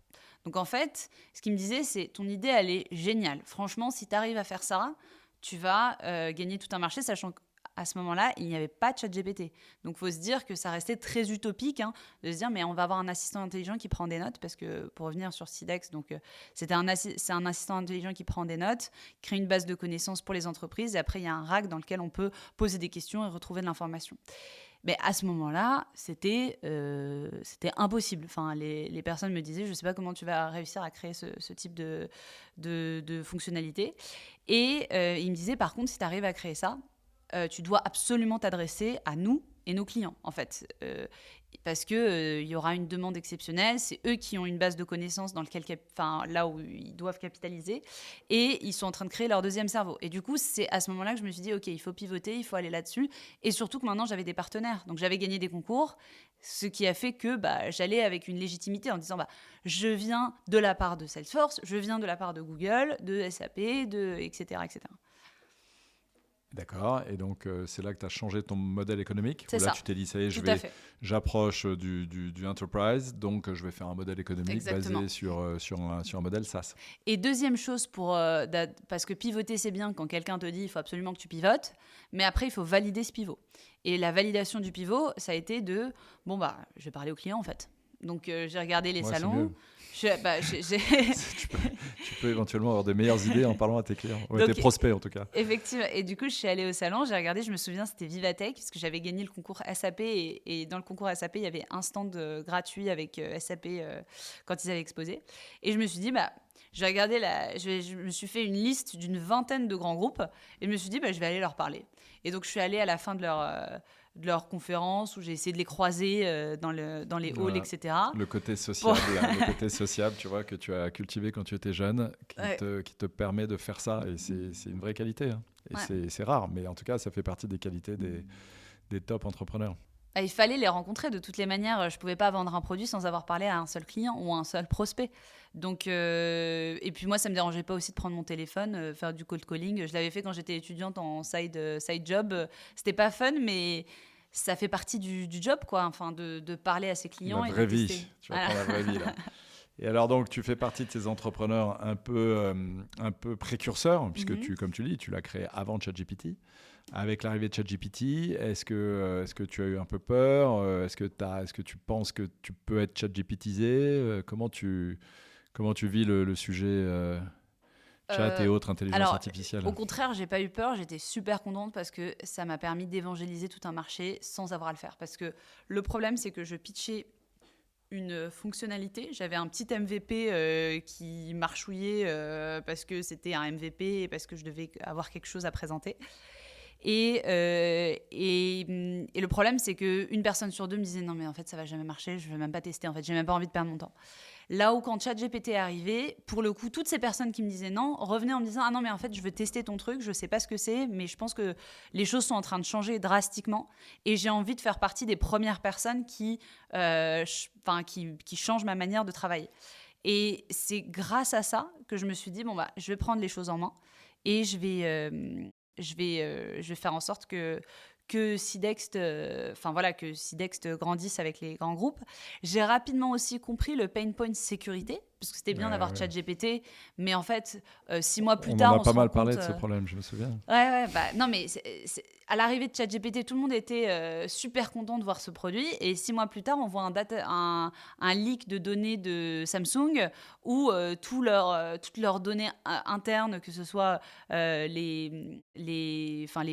Donc en fait, ce qu'ils me disaient, c'est ton idée, elle est géniale. Franchement, si tu arrives à faire ça, tu vas gagner tout un marché, sachant à ce moment-là, il n'y avait pas de ChatGPT. Donc, il faut se dire que ça restait très utopique de se dire, mais on va avoir un assistant intelligent qui prend des notes, parce que pour revenir sur Sidex, donc, c'est un assistant intelligent qui prend des notes, crée une base de connaissances pour les entreprises, et après, il y a un RAC dans lequel on peut poser des questions et retrouver de l'information. Mais à ce moment-là, c'était impossible. Enfin, les personnes me disaient, je ne sais pas comment tu vas réussir à créer ce type de fonctionnalité. Et ils me disaient, par contre, si tu arrives à créer ça, tu dois absolument t'adresser à nous et nos clients, en fait. Parce qu'il y aura une demande exceptionnelle. C'est eux qui ont une base de connaissances là où ils doivent capitaliser. Et ils sont en train de créer leur deuxième cerveau. Et du coup, c'est à ce moment-là que je me suis dit, OK, il faut pivoter, il faut aller là-dessus. Et surtout que maintenant, j'avais des partenaires. Donc, j'avais gagné des concours, ce qui a fait que j'allais avec une légitimité en disant, je viens de la part de Salesforce, je viens de la part de Google, de SAP, etc., etc. D'accord, et donc c'est là que tu as changé ton modèle économique. C'est là, ça. Tu t'es dit, ça y est, j'approche du enterprise, donc je vais faire un modèle économique Exactement. basé sur un modèle SaaS. Et deuxième chose, parce que pivoter, c'est bien quand quelqu'un te dit il faut absolument que tu pivotes, mais après, il faut valider ce pivot. Et la validation du pivot, ça a été je vais parler aux clients en fait. Donc, j'ai regardé les salons. Tu peux éventuellement avoir des meilleures idées en parlant à tes clients, ou à tes prospects en tout cas. Effectivement. Et du coup, je suis allée au salon, j'ai regardé, je me souviens, c'était Vivatech, parce que j'avais gagné le concours SAP. Et dans le concours SAP, il y avait un stand gratuit avec SAP quand ils avaient exposé. Et je me suis dit, je vais regarder je me suis fait une liste d'une 20aine de grands groupes. Et je me suis dit, je vais aller leur parler. Et donc, je suis allée à la fin de leur conférence où j'ai essayé de les croiser dans les halls, etc. Le côté sociable, tu vois, que tu as cultivé quand tu étais jeune, qui te permet de faire ça. Et c'est une vraie qualité. Hein. Et c'est rare, mais en tout cas, ça fait partie des qualités des top entrepreneurs. Il fallait les rencontrer de toutes les manières. Je ne pouvais pas vendre un produit sans avoir parlé à un seul client ou à un seul prospect. Donc, et puis moi, ça ne me dérangeait pas aussi de prendre mon téléphone, faire du cold calling. Je l'avais fait quand j'étais étudiante en side job. C'était pas fun, mais ça fait partie du job, quoi. Enfin, de parler à ses clients. La vraie et de vie. tester. Tu vas prendre la vraie vie, là. Et alors, donc, tu fais partie de ces entrepreneurs un peu précurseurs, puisque comme tu dis, tu l'as créé avant ChatGPT. Avec l'arrivée de ChatGPT, est-ce que tu as eu un peu peur ? Est-ce que tu penses que tu peux être ChatGPTisé ? Comment tu vis le sujet chat et autres intelligences artificielles ? Au contraire, j'ai pas eu peur. J'étais super contente parce que ça m'a permis d'évangéliser tout un marché sans avoir à le faire. Parce que le problème, c'est que je pitchais une fonctionnalité. J'avais un petit MVP qui marchouillait parce que c'était un MVP et parce que je devais avoir quelque chose à présenter. Et le problème, c'est qu'une personne sur deux me disait non, mais en fait, ça va jamais marcher, je vais même pas tester, en fait, j'ai même pas envie de perdre mon temps. Là où quand ChatGPT est arrivé, pour le coup, toutes ces personnes qui me disaient non revenaient en me disant ah non, mais en fait, je veux tester ton truc, je sais pas ce que c'est, mais je pense que les choses sont en train de changer drastiquement et j'ai envie de faire partie des premières personnes qui changent ma manière de travailler. Et c'est grâce à ça que je me suis dit je vais prendre les choses en main et je vais faire en sorte que Sidex grandisse avec les grands groupes. J'ai rapidement aussi compris le pain point sécurité, parce que c'était bien d'avoir ChatGPT, mais en fait, 6 mois plus tard, on a pas mal parlé de ce problème, je me souviens. Non, mais à l'arrivée de ChatGPT, tout le monde était super content de voir ce produit, et 6 mois plus tard, on voit un leak de données de Samsung où toutes leurs données internes, que ce soit les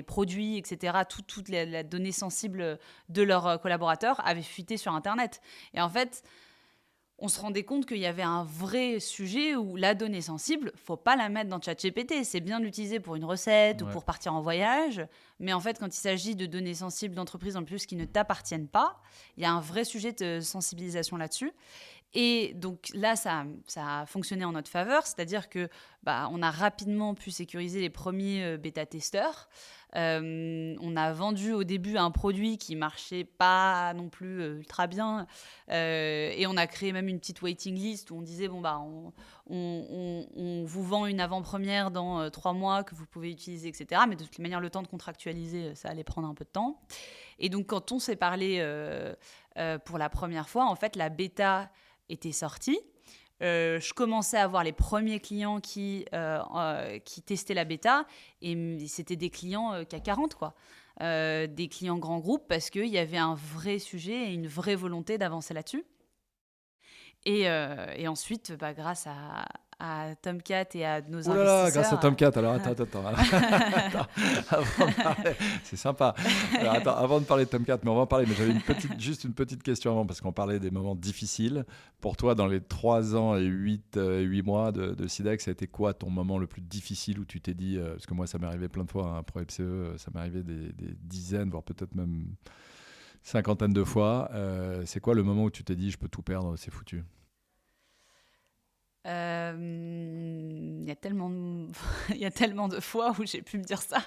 produits, etc., toute la donnée sensible de leurs collaborateurs avaient fuité sur Internet. Et en fait, on se rendait compte qu'il y avait un vrai sujet où la donnée sensible, faut pas la mettre dans ChatGPT. C'est bien de l'utiliser pour une recette ou pour partir en voyage, mais en fait, quand il s'agit de données sensibles d'entreprises en plus qui ne t'appartiennent pas, il y a un vrai sujet de sensibilisation là-dessus. Et donc là, ça a fonctionné en notre faveur, c'est-à-dire que on a rapidement pu sécuriser les premiers bêta-testeurs. On a vendu au début un produit qui marchait pas non plus ultra bien, et on a créé même une petite waiting list où on disait on vous vend une avant-première dans 3 mois que vous pouvez utiliser, etc. Mais de toute manière, le temps de contractualiser, ça allait prendre un peu de temps. Et donc quand on s'est parlé pour la première fois, en fait, la bêta était sortie. Je commençais à avoir les premiers clients qui testaient la bêta, et c'était des clients CAC 40, quoi. des clients grands groupes parce qu'il y avait un vrai sujet et une vraie volonté d'avancer là-dessus. Et ensuite, grâce à Tomcat et à nos Ouh là là, investisseurs... grâce à Tomcat. Alors, attends. Attends, avant de parler, c'est sympa. Alors, attends, avant de parler de Tomcat, mais on va en parler. Mais j'avais juste une petite question avant, parce qu'on parlait des moments difficiles. Pour toi, dans les 3 ans et 8 mois de Sidex, ça a été quoi ton moment le plus difficile où tu t'es dit, parce que moi, ça m'est arrivé plein de fois, pour FCE, ça m'est arrivé des dizaines, voire peut-être même 50 de fois. C'est quoi le moment où tu t'es dit, je peux tout perdre, c'est foutu? Il y a tellement il y a tellement de fois où j'ai pu me dire ça.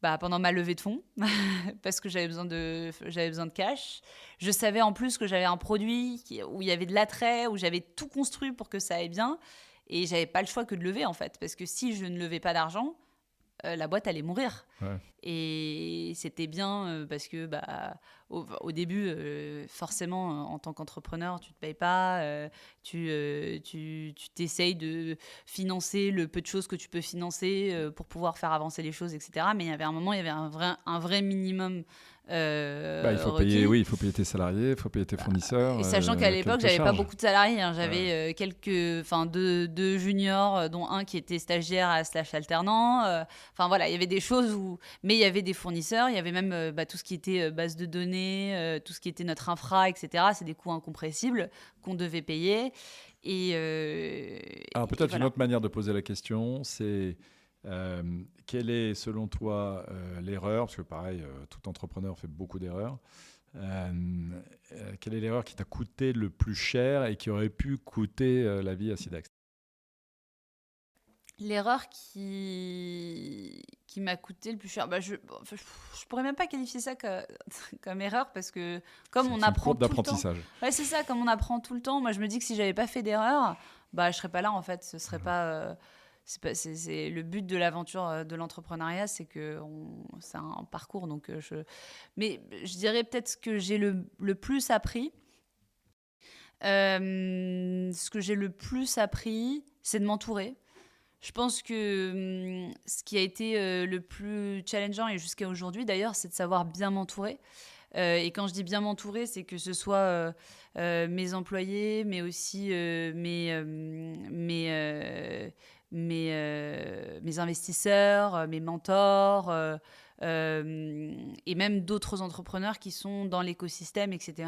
Pendant ma levée de fonds, parce que j'avais besoin de cash. Je savais en plus que j'avais un produit où il y avait de l'attrait, où j'avais tout construit pour que ça aille bien. Et j'avais pas le choix que de lever, en fait. Parce que si je ne levais pas d'argent, la boîte allait mourir. Ouais. Et c'était bien parce que au début, forcément, en tant qu'entrepreneur, tu ne te payes pas, tu t'essayes de financer le peu de choses que tu peux financer pour pouvoir faire avancer les choses, etc. Mais il y avait un moment, il y avait un vrai minimum Il faut requis. il faut payer tes salariés, il faut payer tes fournisseurs. Et sachant qu'à l'époque, j'avais pas beaucoup de salariés. J'avais Ouais. deux juniors, dont un qui était stagiaire / alternant. Voilà, il y avait des choses où... Mais il y avait des fournisseurs, il y avait même tout ce qui était base de données, tout ce qui était notre infra, etc. C'est des coûts incompressibles qu'on devait payer. Alors peut-être voilà. une autre manière de poser la question, c'est quelle est selon toi l'erreur, parce que pareil, tout entrepreneur fait beaucoup d'erreurs, quelle est l'erreur qui t'a coûté le plus cher et qui aurait pu coûter la vie à Sidex? L'erreur qui m'a coûté le plus cher, je pourrais même pas qualifier ça comme erreur parce que comme on apprend tout le temps. D'apprentissage. Ouais, c'est ça, comme on apprend tout le temps. Moi, je me dis que si j'avais pas fait d'erreur, je serais pas là en fait. Ce serait pas. C'est le but de l'aventure de l'entrepreneuriat, c'est c'est un parcours. Mais je dirais peut-être ce que j'ai le plus appris. Ce que j'ai le plus appris, c'est de m'entourer. Je pense que ce qui a été le plus challengeant, et jusqu'à aujourd'hui d'ailleurs, c'est de savoir bien m'entourer. Et quand je dis bien m'entourer, c'est que ce soit mes employés, mais aussi mes investisseurs, mes mentors, et même d'autres entrepreneurs qui sont dans l'écosystème, etc.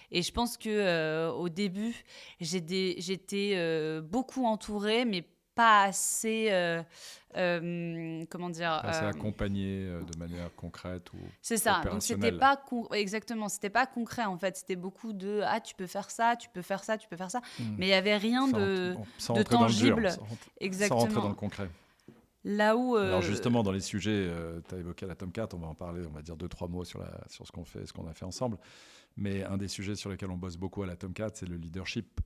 Et je pense qu'au début, j'étais beaucoup entourée, mais pas assez, comment dire... Assez accompagné de manière concrète ou C'est ça, donc opérationnelle. c'était pas exactement, c'était pas concret en fait, c'était beaucoup de tu peux faire ça, tu peux faire ça, tu peux faire ça, mais il y avait rien de tangible. Sans rentrer dans le concret. Là où alors justement dans les sujets, tu as évoqué la Tomcat, on va en parler, on va dire 2-3 mots sur ce qu'on fait, ce qu'on a fait ensemble. Mais un des sujets sur lesquels on bosse beaucoup à la Tomcat, c'est le leadership.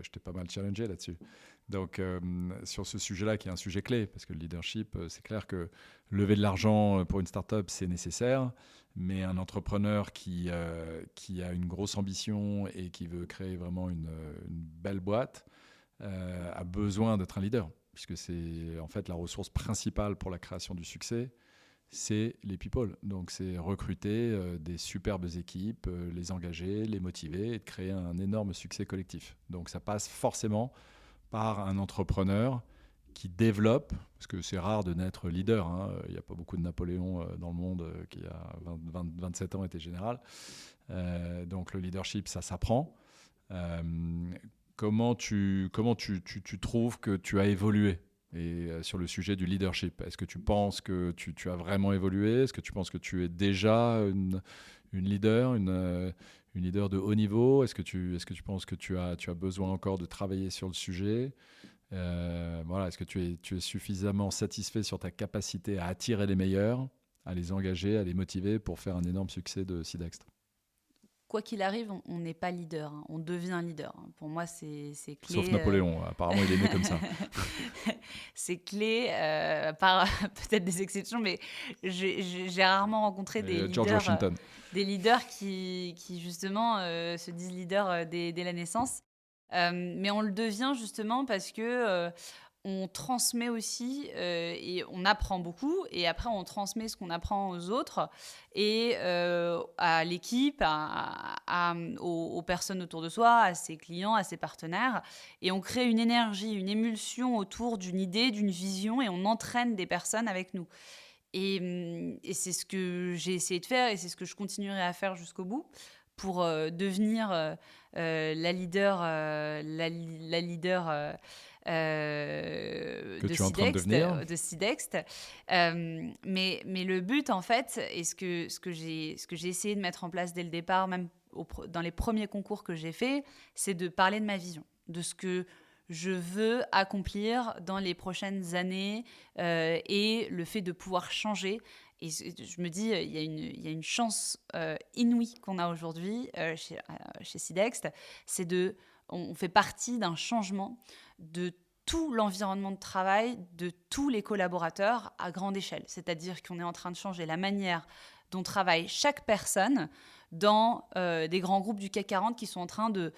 Je t'ai pas mal challengé là-dessus. Donc, sur ce sujet-là, qui est un sujet clé, parce que le leadership, c'est clair que lever de l'argent pour une start-up, c'est nécessaire, mais un entrepreneur qui a une grosse ambition et qui veut créer vraiment une belle boîte a besoin d'être un leader, puisque c'est en fait la ressource principale pour la création du succès. C'est les people. Donc, c'est recruter des superbes équipes, les engager, les motiver et de créer un énorme succès collectif. Donc, ça passe forcément par un entrepreneur qui développe, parce que c'est rare de naître leader. Il n'y a pas beaucoup de Napoléon dans le monde qui, a 27 ans, était général. Donc, le leadership, ça s'apprend. Comment tu trouves que tu as évolué et sur le sujet du leadership? Est-ce que tu penses que tu as vraiment évolué? Est-ce que tu penses que tu es déjà une leader, une leader de haut niveau? Est-ce que tu penses que tu as besoin encore de travailler sur le sujet? Est-ce que tu es suffisamment satisfait sur ta capacité à attirer les meilleurs, à les engager, à les motiver pour faire un énorme succès de Sidex? Quoi qu'il arrive, on n'est pas leader, on devient leader. Pour moi, c'est clé. Sauf Napoléon, apparemment il est né comme ça. C'est clé, par peut-être des exceptions, mais j'ai rarement rencontré des leaders qui justement se disent leaders dès la naissance. Mais on le devient justement parce que on transmet aussi et on apprend beaucoup. Et après, on transmet ce qu'on apprend aux autres et à l'équipe, aux personnes autour de soi, à ses clients, à ses partenaires. Et on crée une énergie, une émulsion autour d'une idée, d'une vision et on entraîne des personnes avec nous. Et c'est ce que j'ai essayé de faire et c'est ce que je continuerai à faire jusqu'au bout pour devenir la leader Que tu es en train de devenir. de Sidext. Mais le but, en fait, et ce que j'ai essayé de mettre en place dès le départ, même dans les premiers concours que j'ai faits, c'est de parler de ma vision, de ce que je veux accomplir dans les prochaines années et le fait de pouvoir changer. Et je me dis, il y a une chance inouïe qu'on a aujourd'hui chez Sidext, c'est on fait partie d'un changement de tout l'environnement de travail de tous les collaborateurs à grande échelle. C'est-à-dire qu'on est en train de changer la manière dont travaille chaque personne dans des grands groupes du CAC 40 qui sont en train de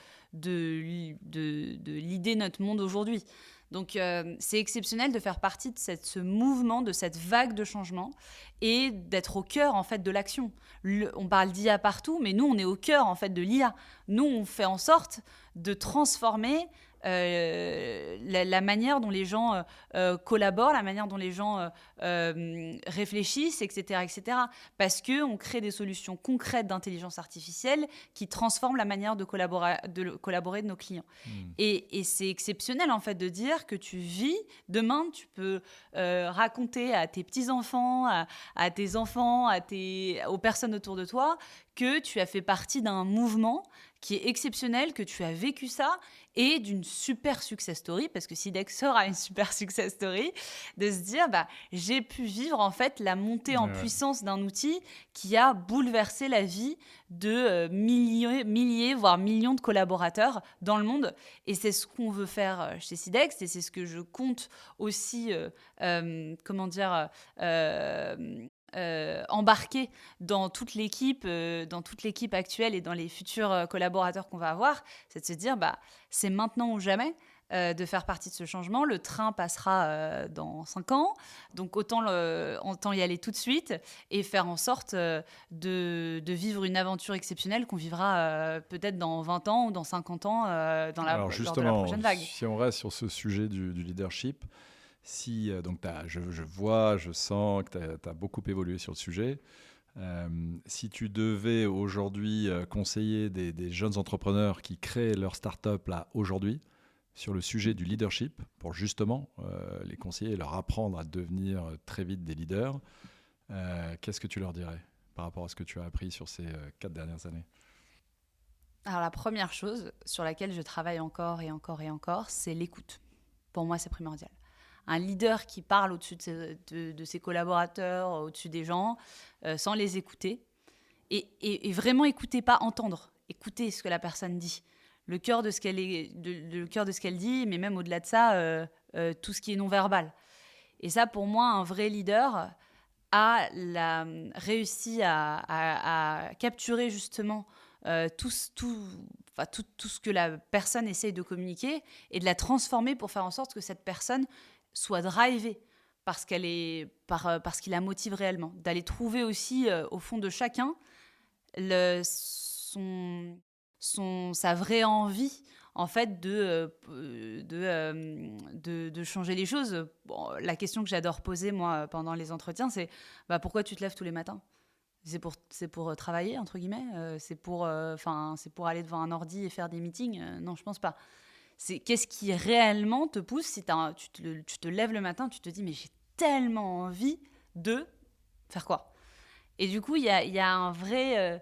leader notre monde aujourd'hui. Donc, c'est exceptionnel de faire partie de ce mouvement, de cette vague de changement et d'être au cœur, en fait, de l'action. On parle d'IA partout, mais nous, on est au cœur, en fait, de l'IA. Nous, on fait en sorte de transformer la manière dont les gens collaborent, la manière dont les gens réfléchissent, etc., etc. Parce qu'on crée des solutions concrètes d'intelligence artificielle qui transforment la manière de collaborer de nos clients. Et c'est exceptionnel, en fait, de dire que tu vis, demain, tu peux raconter à tes petits-enfants, à tes enfants, aux personnes autour de toi, que tu as fait partie d'un mouvement qui est exceptionnel, que tu as vécu ça, et d'une super success story, parce que Sidext sera une super success story, de se dire, j'ai pu vivre en fait la montée en puissance d'un outil qui a bouleversé la vie de milliers, voire millions de collaborateurs dans le monde. Et c'est ce qu'on veut faire chez Sidext, et c'est ce que je compte aussi, embarquer dans toute l'équipe actuelle et dans les futurs collaborateurs qu'on va avoir, c'est de se dire c'est maintenant ou jamais de faire partie de ce changement. Le train passera dans 5 ans, donc autant y aller tout de suite et faire en sorte de vivre une aventure exceptionnelle qu'on vivra peut-être dans 20 ans ou dans 50 ans lors de la prochaine vague. Si on reste sur ce sujet du leadership, donc je sens que tu as beaucoup évolué sur le sujet. Si tu devais aujourd'hui conseiller des jeunes entrepreneurs qui créent leur start-up là aujourd'hui sur le sujet du leadership, pour justement les conseiller et leur apprendre à devenir très vite des leaders, qu'est-ce que tu leur dirais par rapport à ce que tu as appris sur ces 4 dernières années ? Alors la première chose sur laquelle je travaille encore et encore et encore, c'est l'écoute. Pour moi, c'est primordial. Un leader qui parle au-dessus de ses collaborateurs, au-dessus des gens, sans les écouter. Et vraiment écouter, pas entendre. Écouter ce que la personne dit. Le cœur de ce qu'elle dit, mais même au-delà de ça, tout ce qui est non-verbal. Et ça, pour moi, un vrai leader a réussi à capturer justement tout ce que la personne essaye de communiquer et de la transformer pour faire en sorte que cette personne soit drivée parce qu'il la motive réellement. D'aller trouver aussi au fond de chacun sa vraie envie en fait de changer les choses. Bon, la question que j'adore poser moi pendant les entretiens, c'est pourquoi tu te lèves tous les matins ? C'est pour travailler entre guillemets, c'est pour aller devant un ordi et faire des meetings. Non, je pense pas. C'est qu'est-ce qui réellement te pousse si tu te lèves le matin, tu te dis mais j'ai tellement envie de faire quoi ? Et du coup, il y a un vrai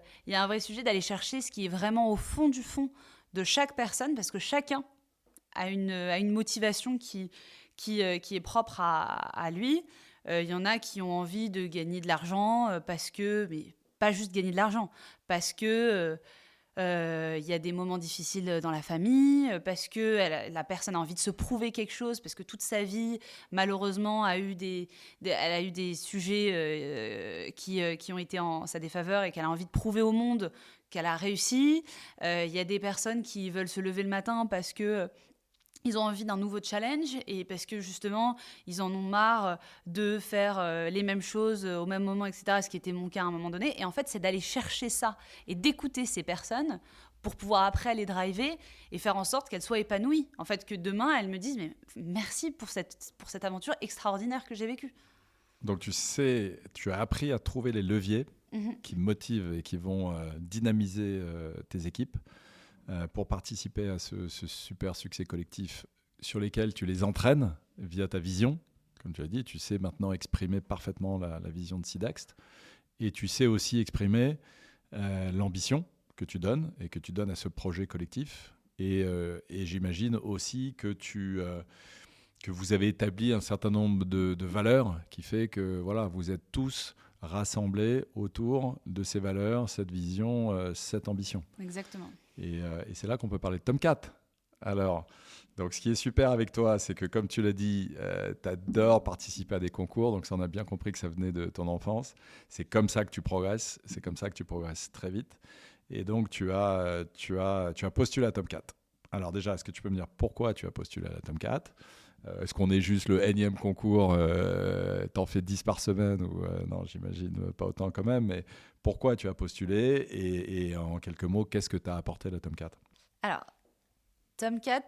sujet d'aller chercher ce qui est vraiment au fond du fond de chaque personne, parce que chacun a une motivation qui est propre à lui. Il y en a qui ont envie de gagner de l'argent mais pas juste gagner de l'argent, parce que y a des moments difficiles dans la famille, parce que la personne a envie de se prouver quelque chose, parce que toute sa vie, malheureusement, elle a eu des sujets qui ont été en sa défaveur et qu'elle a envie de prouver au monde qu'elle a réussi. Y a des personnes qui veulent se lever le matin parce que Ils ont envie d'un nouveau challenge et parce que justement, ils en ont marre de faire les mêmes choses au même moment, etc. Ce qui était mon cas à un moment donné. Et en fait, c'est d'aller chercher ça et d'écouter ces personnes pour pouvoir après aller driver et faire en sorte qu'elles soient épanouies. En fait, que demain, elles me disent mais merci pour cette aventure extraordinaire que j'ai vécue. Donc tu as appris à trouver les leviers qui motivent et qui vont dynamiser tes équipes pour participer à ce super succès collectif sur lesquels tu les entraînes via ta vision. Comme tu as dit, tu sais maintenant exprimer parfaitement la vision de Sidaxt et tu sais aussi exprimer l'ambition que tu donnes et que tu donnes à ce projet collectif. Et j'imagine aussi que que vous avez établi un certain nombre de valeurs qui fait que voilà, vous êtes tous rassemblés autour de ces valeurs, cette vision, cette ambition. Exactement. Et c'est là qu'on peut parler de Tomcat. Alors, donc ce qui est super avec toi, c'est que comme tu l'as dit, tu adores participer à des concours, donc ça on a bien compris que ça venait de ton enfance. C'est comme ça que tu progresses, c'est comme ça que tu progresses très vite. Et donc tu as postulé à Tomcat. Alors déjà, est-ce que tu peux me dire pourquoi tu as postulé à la Tomcat ? Est-ce qu'on est juste le énième concours, t'en fais 10 par semaine ou non, j'imagine pas autant quand même, mais pourquoi tu as postulé et en quelques mots, qu'est-ce que tu as apporté à la Tomcat ? Alors, Tomcat,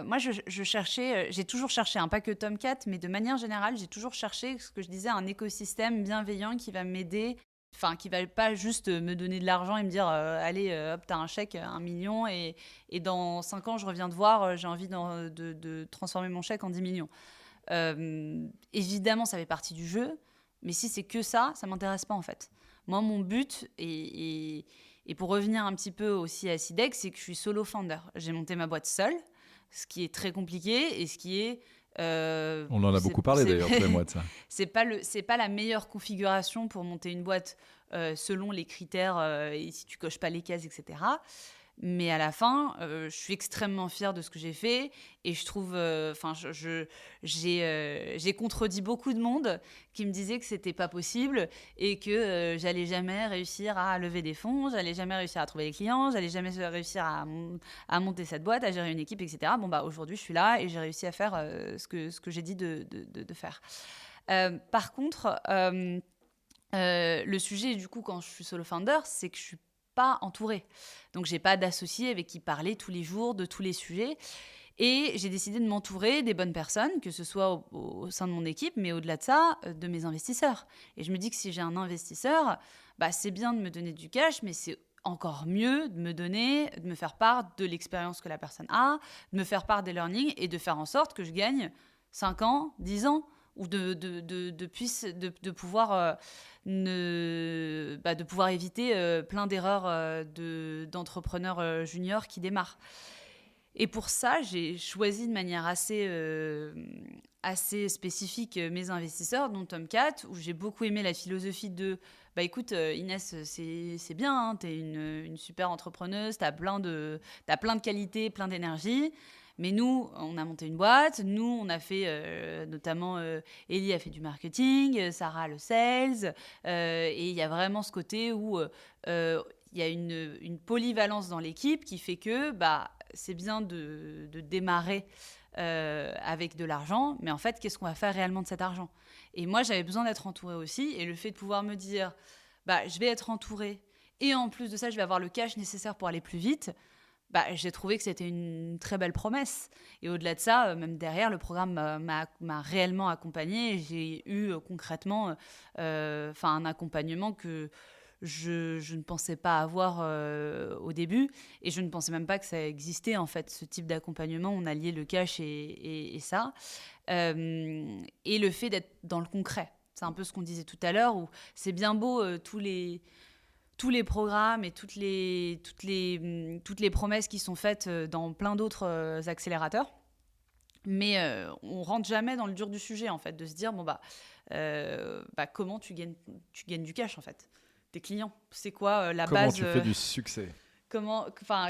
moi je cherchais, j'ai toujours cherché, pas que Tomcat, mais de manière générale, j'ai toujours cherché ce que je disais, un écosystème bienveillant qui va m'aider, qui va pas juste me donner de l'argent et me dire allez, hop, t'as un chèque, 1 million, et dans 5 ans, je reviens te voir, j'ai envie de transformer mon chèque en 10 millions. Évidemment, ça fait partie du jeu, mais si c'est que ça m'intéresse pas en fait. Moi, mon but, et pour revenir un petit peu aussi à Sidex, c'est que je suis solo founder. J'ai monté ma boîte seule, ce qui est très compliqué et ce qui est... on en a beaucoup parlé d'ailleurs, tous les mois de ça. C'est pas la meilleure configuration pour monter une boîte selon les critères et si tu coches pas les cases, etc. Mais à la fin, je suis extrêmement fière de ce que j'ai fait et je trouve, j'ai contredit beaucoup de monde qui me disait que c'était pas possible et que j'allais jamais réussir à lever des fonds, j'allais jamais réussir à trouver des clients, j'allais jamais réussir à monter cette boîte, à gérer une équipe, etc. Bon bah aujourd'hui, je suis là et j'ai réussi à faire ce que j'ai dit de faire. Par contre, le sujet du coup quand je suis solo founder, c'est que je suis pas entourée. Donc, j'ai pas d'associé avec qui parler tous les jours de tous les sujets. Et j'ai décidé de m'entourer des bonnes personnes, que ce soit au sein de mon équipe, mais au-delà de ça, de mes investisseurs. Et je me dis que si j'ai un investisseur, c'est bien de me donner du cash, mais c'est encore mieux de me faire part de l'expérience que la personne a, de me faire part des learnings et de faire en sorte que je gagne 5 ans, 10 ans, ou de pouvoir de pouvoir éviter plein d'erreurs d'entrepreneurs juniors qui démarrent. Et pour ça, j'ai choisi de manière assez spécifique mes investisseurs, dont Tomcat, où j'ai beaucoup aimé la philosophie de écoute, Inès, c'est bien, t'es une super entrepreneuse, t'as plein de qualités, plein d'énergie. Mais nous, on a monté une boîte. Nous, on a fait, notamment, Ellie a fait du marketing, Sarah le sales. Et il y a vraiment ce côté où il y a une polyvalence dans l'équipe qui fait que c'est bien de démarrer avec de l'argent. Mais en fait, qu'est-ce qu'on va faire réellement de cet argent ? Et moi, j'avais besoin d'être entourée aussi. Et le fait de pouvoir me dire, je vais être entourée. Et en plus de ça, je vais avoir le cash nécessaire pour aller plus vite. J'ai trouvé que c'était une très belle promesse. Et au-delà de ça, même derrière, le programme m'a réellement accompagnée. J'ai eu concrètement un accompagnement que je ne pensais pas avoir au début. Et je ne pensais même pas que ça existait, en fait, ce type d'accompagnement. On alliait le cash et ça. Et le fait d'être dans le concret. C'est un peu ce qu'on disait tout à l'heure, où c'est bien beau tous les programmes et toutes les promesses qui sont faites dans plein d'autres accélérateurs. Mais on rentre jamais dans le dur du sujet, en fait, de se dire, comment tu gagnes du cash, en fait. Tes clients, c'est quoi la base ? Comment tu fais du succès ?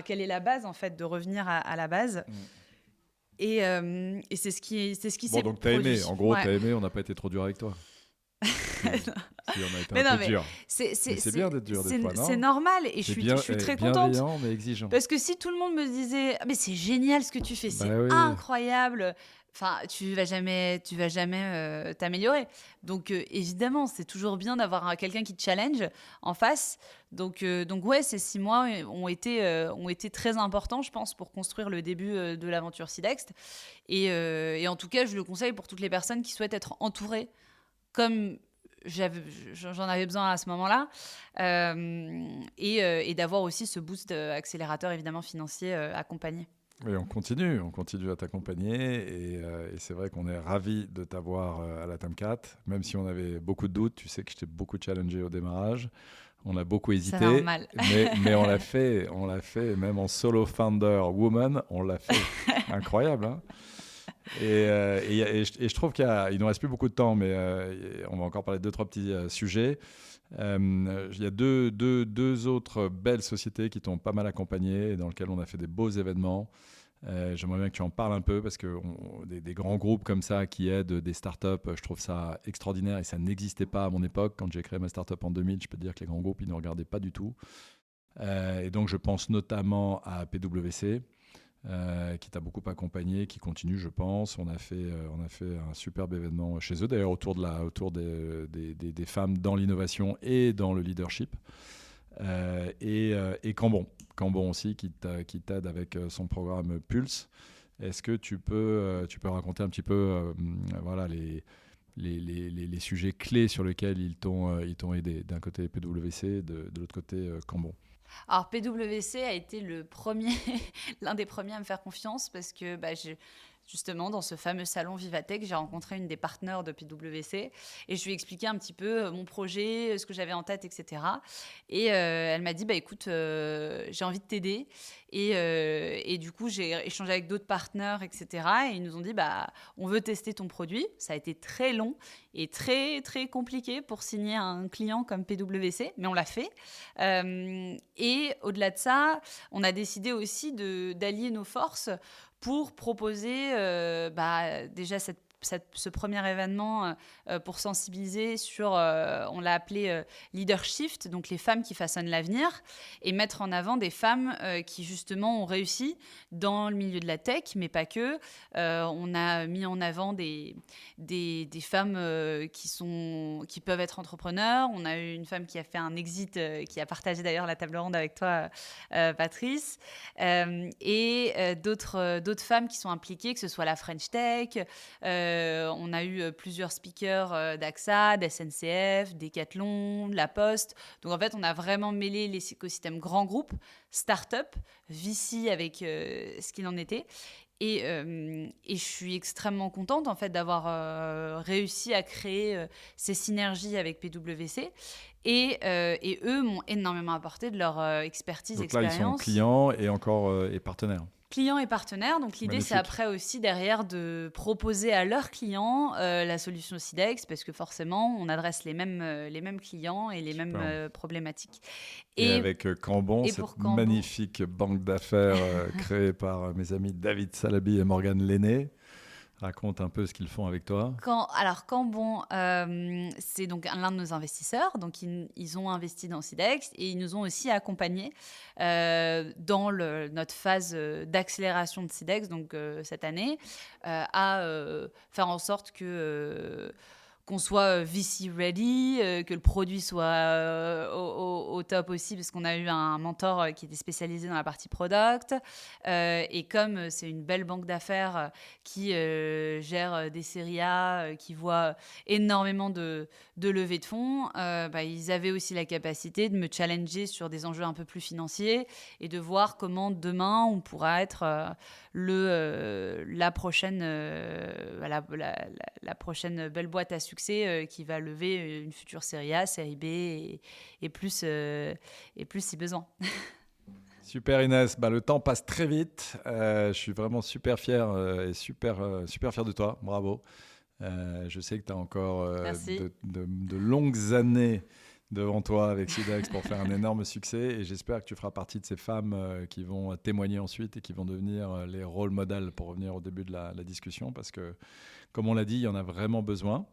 Quelle est la base, en fait, de revenir à la base ? Et c'est ce qui s'est donc t'as produit. aimé, en gros, ouais. T'as aimé, on n'a pas été trop dur avec toi. C'est puis on a été Mais un non, peu mais dur. c'est Mais c'est bien d'être dur des fois, non? c'est normal et je suis très contente. Bienveillant, mais exigeant. Parce que si tout le monde me disait ah, mais c'est génial ce que tu fais, Bah c'est oui. incroyable, enfin tu vas jamais t'améliorer. Donc évidemment, c'est toujours bien d'avoir quelqu'un qui te challenge en face. Donc ouais, ces 6 mois ont été très importants, je pense, pour construire le début de l'aventure Sidext. Et en tout cas, je le conseille pour toutes les personnes qui souhaitent être entourées comme j'en avais besoin à ce moment-là, et d'avoir aussi ce boost accélérateur évidemment financier accompagné. Oui, on continue à t'accompagner et c'est vrai qu'on est ravis de t'avoir à la Tomcat, même si on avait beaucoup de doutes. Tu sais que je t'ai beaucoup challengé au démarrage. On a beaucoup hésité, C'est normal. mais on l'a fait, même en solo founder woman, on l'a fait. Incroyable, hein. Et je trouve qu'il nous reste plus beaucoup de temps, mais on va encore parler de 2-3 petits sujets. Il y a deux autres belles sociétés qui t'ont pas mal accompagné et dans lesquelles on a fait des beaux événements. J'aimerais bien que tu en parles un peu parce que des grands groupes comme ça qui aident des startups, je trouve ça extraordinaire et ça n'existait pas à mon époque. Quand j'ai créé ma startup en 2000, je peux te dire que les grands groupes, ils ne regardaient pas du tout. Et donc, je pense notamment à PwC. Qui t'a beaucoup accompagné, qui continue, je pense. On a fait un superbe événement chez eux, d'ailleurs autour des femmes dans l'innovation et dans le leadership. Et Cambon aussi, qui t'aide avec son programme Pulse. Est-ce que tu peux raconter un petit peu voilà, les sujets clés sur lesquels ils t'ont aidé, d'un côté PwC, de l'autre côté Cambon? Alors PwC a été l'un des premiers à me faire confiance parce que justement, dans ce fameux salon Vivatech, j'ai rencontré une des partenaires de PwC et je lui ai expliqué un petit peu mon projet, ce que j'avais en tête, etc. Et elle m'a dit, écoute, j'ai envie de t'aider. Et du coup, j'ai échangé avec d'autres partenaires, etc. Et ils nous ont dit, on veut tester ton produit. Ça a été très long et très, très compliqué pour signer un client comme PwC, mais on l'a fait. Et au-delà de ça, on a décidé aussi d'allier nos forces pour proposer déjà ce premier événement pour sensibiliser sur, on l'a appelé Leader Shift, donc les femmes qui façonnent l'avenir, et mettre en avant des femmes qui justement ont réussi dans le milieu de la tech, mais pas que. On a mis en avant des femmes qui peuvent être entrepreneurs. On a eu une femme qui a fait un exit, qui a partagé d'ailleurs la table ronde avec toi, Patrice, et d'autres femmes qui sont impliquées, que ce soit la French Tech. On a eu plusieurs speakers d'AXA, d'SNCF, Decathlon, de La Poste. Donc en fait, on a vraiment mêlé les écosystèmes grands groupes, start-up, VC avec ce qu'il en était. Et je suis extrêmement contente en fait d'avoir réussi à créer ces synergies avec PwC. Et eux m'ont énormément apporté de leur expertise, donc expérience. Là, ils sont clients et partenaires. Clients et partenaires. Donc, l'idée, Magnifique. c'est après aussi derrière de proposer à leurs clients la solution Sidext parce que forcément, on adresse les mêmes clients et les mêmes problématiques. Et avec Cambon, cette Cambon, magnifique banque d'affaires créée par mes amis David Salaby et Morgane Lenné. Raconte un peu ce qu'ils font avec toi. Alors, Cambon, c'est donc l'un de nos investisseurs. Donc, ils ont investi dans Sidext et ils nous ont aussi accompagnés dans notre phase d'accélération de Sidext, donc cette année, à faire en sorte qu'on soit VC ready, que le produit soit au top aussi, parce qu'on a eu un mentor qui était spécialisé dans la partie product. Et comme c'est une belle banque d'affaires qui gère des séries A, qui voit énormément de levées de fonds, ils avaient aussi la capacité de me challenger sur des enjeux un peu plus financiers et de voir comment demain on pourra être la prochaine belle boîte à succès qui va lever une future série A, série B et plus si besoin. Super Inès, le temps passe très vite. Je suis vraiment super fier et super fier de toi. Bravo. Je sais que tu as encore de longues années devant toi avec Sidext pour faire un énorme succès et j'espère que tu feras partie de ces femmes qui vont témoigner ensuite et qui vont devenir les rôles modèles pour revenir au début de la discussion parce que, comme on l'a dit, il y en a vraiment besoin.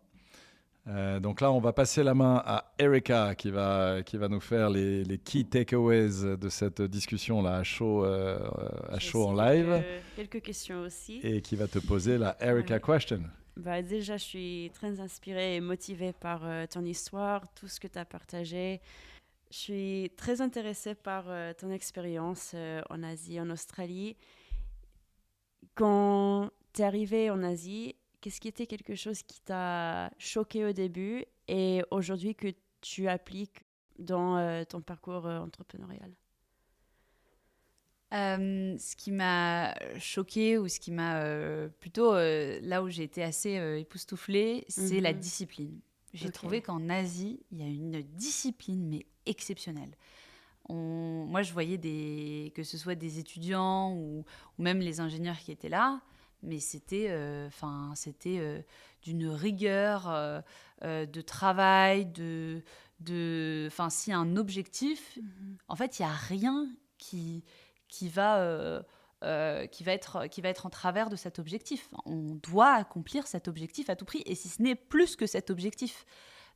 Donc là, on va passer la main à Erica qui va nous faire les key takeaways de cette discussion-là à chaud en live. Quelques questions aussi. Et qui va te poser la Erica question. Déjà, je suis très inspirée et motivée par ton histoire, tout ce que tu as partagé. Je suis très intéressée par ton expérience en Asie, en Australie. Quand tu es arrivée en Asie, qu'est-ce qui était quelque chose qui t'a choqué au début et aujourd'hui que tu appliques dans ton parcours entrepreneurial? Ce qui m'a choqué ou ce qui m'a plutôt là où j'ai été assez époustouflée, c'est la discipline. J'ai trouvé qu'en Asie, il y a une discipline mais exceptionnelle. Moi, je voyais que ce soit des étudiants ou même les ingénieurs qui étaient là, mais c'était d'une rigueur de travail, s'il y a un objectif, en fait, il n'y a rien qui va être en travers de cet objectif. On doit accomplir cet objectif à tout prix, et si ce n'est plus que cet objectif.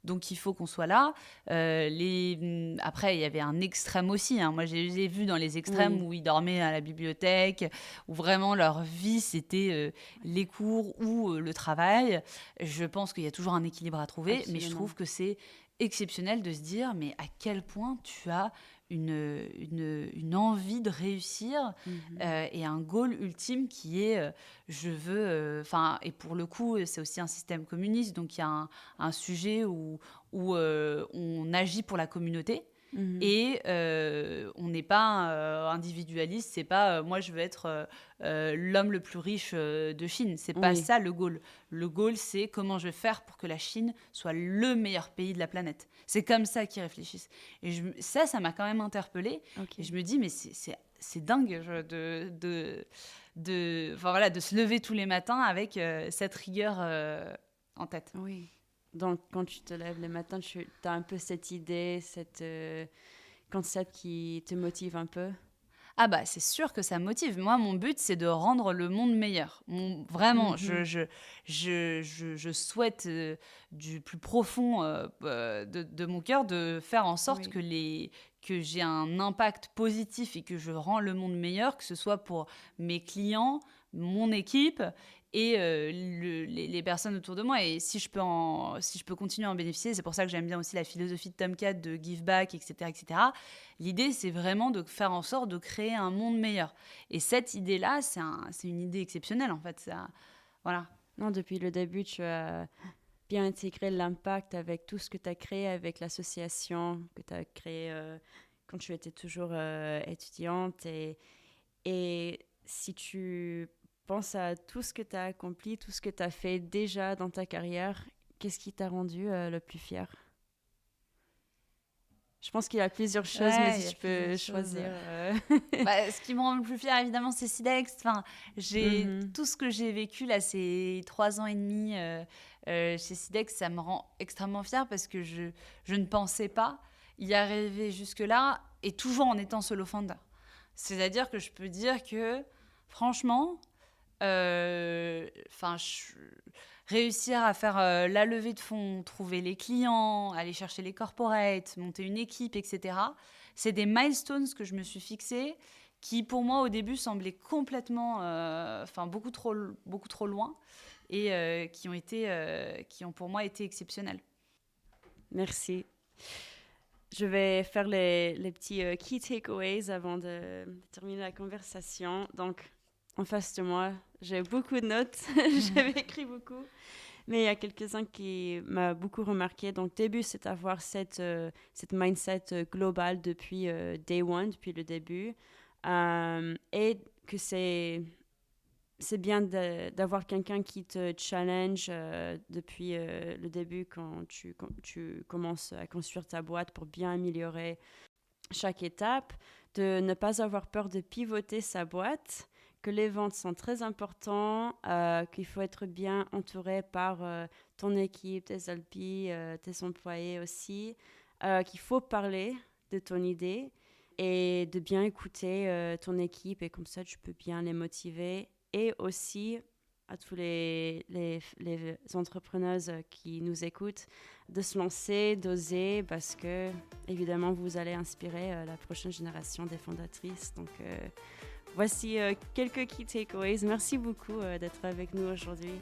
Donc, il faut qu'on soit là. Après, il y avait un extrême aussi. Moi, j'ai vu dans les extrêmes où ils dormaient à la bibliothèque, où vraiment leur vie, c'était les cours ou le travail. Je pense qu'il y a toujours un équilibre à trouver, mais je trouve que c'est exceptionnel de se dire, mais à quel point tu as une envie de réussir et un goal ultime qui est je veux et pour le coup c'est aussi un système communiste, donc il y a un sujet où on agit pour la communauté. Et on n'est pas individualiste, c'est pas moi je veux être l'homme le plus riche de Chine, c'est pas ça le goal. Le goal, c'est comment je vais faire pour que la Chine soit le meilleur pays de la planète. C'est comme ça qu'ils réfléchissent. Et ça m'a quand même interpellée. Et je me dis, mais c'est dingue de se lever tous les matins avec cette rigueur en tête. Oui. Donc, quand tu te lèves le matin, tu as un peu cette idée, cet concept qui te motive un peu? Ah bah, c'est sûr que ça motive. Moi, mon but, c'est de rendre le monde meilleur. Vraiment, je souhaite du plus profond de mon cœur de faire en sorte que j'ai un impact positif et que je rends le monde meilleur, que ce soit pour mes clients, mon équipe et les personnes autour de moi. Et si je peux continuer à en bénéficier, c'est pour ça que j'aime bien aussi la philosophie de Tomcat, de give back, etc., etc. L'idée, c'est vraiment de faire en sorte de créer un monde meilleur. Et cette idée-là, c'est une idée exceptionnelle, en fait. Voilà. Non, depuis le début, tu as bien intégré l'impact avec tout ce que tu as créé, avec l'association que tu as créée quand tu étais toujours étudiante. Et si tu penses à tout ce que tu as accompli, tout ce que tu as fait déjà dans ta carrière, qu'est-ce qui t'a rendu le plus fier? Je pense qu'il y a plusieurs choses, mais si tu peux choisir. Ce qui me rend le plus fier, évidemment, c'est Sidex. Tout ce que j'ai vécu là, ces 3 ans et demi chez Sidex, ça me rend extrêmement fière parce que je ne pensais pas y arriver jusque-là et toujours en étant solo founder. C'est-à-dire que je peux dire que, franchement, réussir à faire la levée de fonds, trouver les clients, aller chercher les corporates, monter une équipe, etc. C'est des milestones que je me suis fixés qui, pour moi, au début, semblaient complètement, beaucoup trop loin et qui ont pour moi été exceptionnels. Merci. Je vais faire les petits key takeaways avant de terminer la conversation. Donc, en face de moi, j'ai beaucoup de notes. J'avais écrit beaucoup. Mais il y a quelques-uns qui m'ont beaucoup remarqué. Donc, début, c'est d'avoir cette mindset globale depuis day one, depuis le début. Et que c'est bien d'avoir quelqu'un qui te challenge depuis le début quand tu commences à construire ta boîte pour bien améliorer chaque étape. De ne pas avoir peur de pivoter sa boîte, que les ventes sont très importantes, qu'il faut être bien entouré par ton équipe, tes LP, tes employés aussi, qu'il faut parler de ton idée et de bien écouter ton équipe et comme ça tu peux bien les motiver et aussi à tous les entrepreneuses qui nous écoutent de se lancer, d'oser, parce que évidemment vous allez inspirer la prochaine génération des fondatrices. Donc voici quelques key takeaways. Merci beaucoup d'être avec nous aujourd'hui.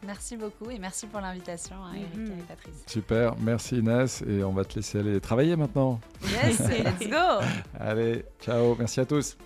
Merci beaucoup et merci pour l'invitation, Erika et Patrice. Super, merci Inès et on va te laisser aller travailler maintenant. Yes, let's go. Allez, ciao, merci à tous.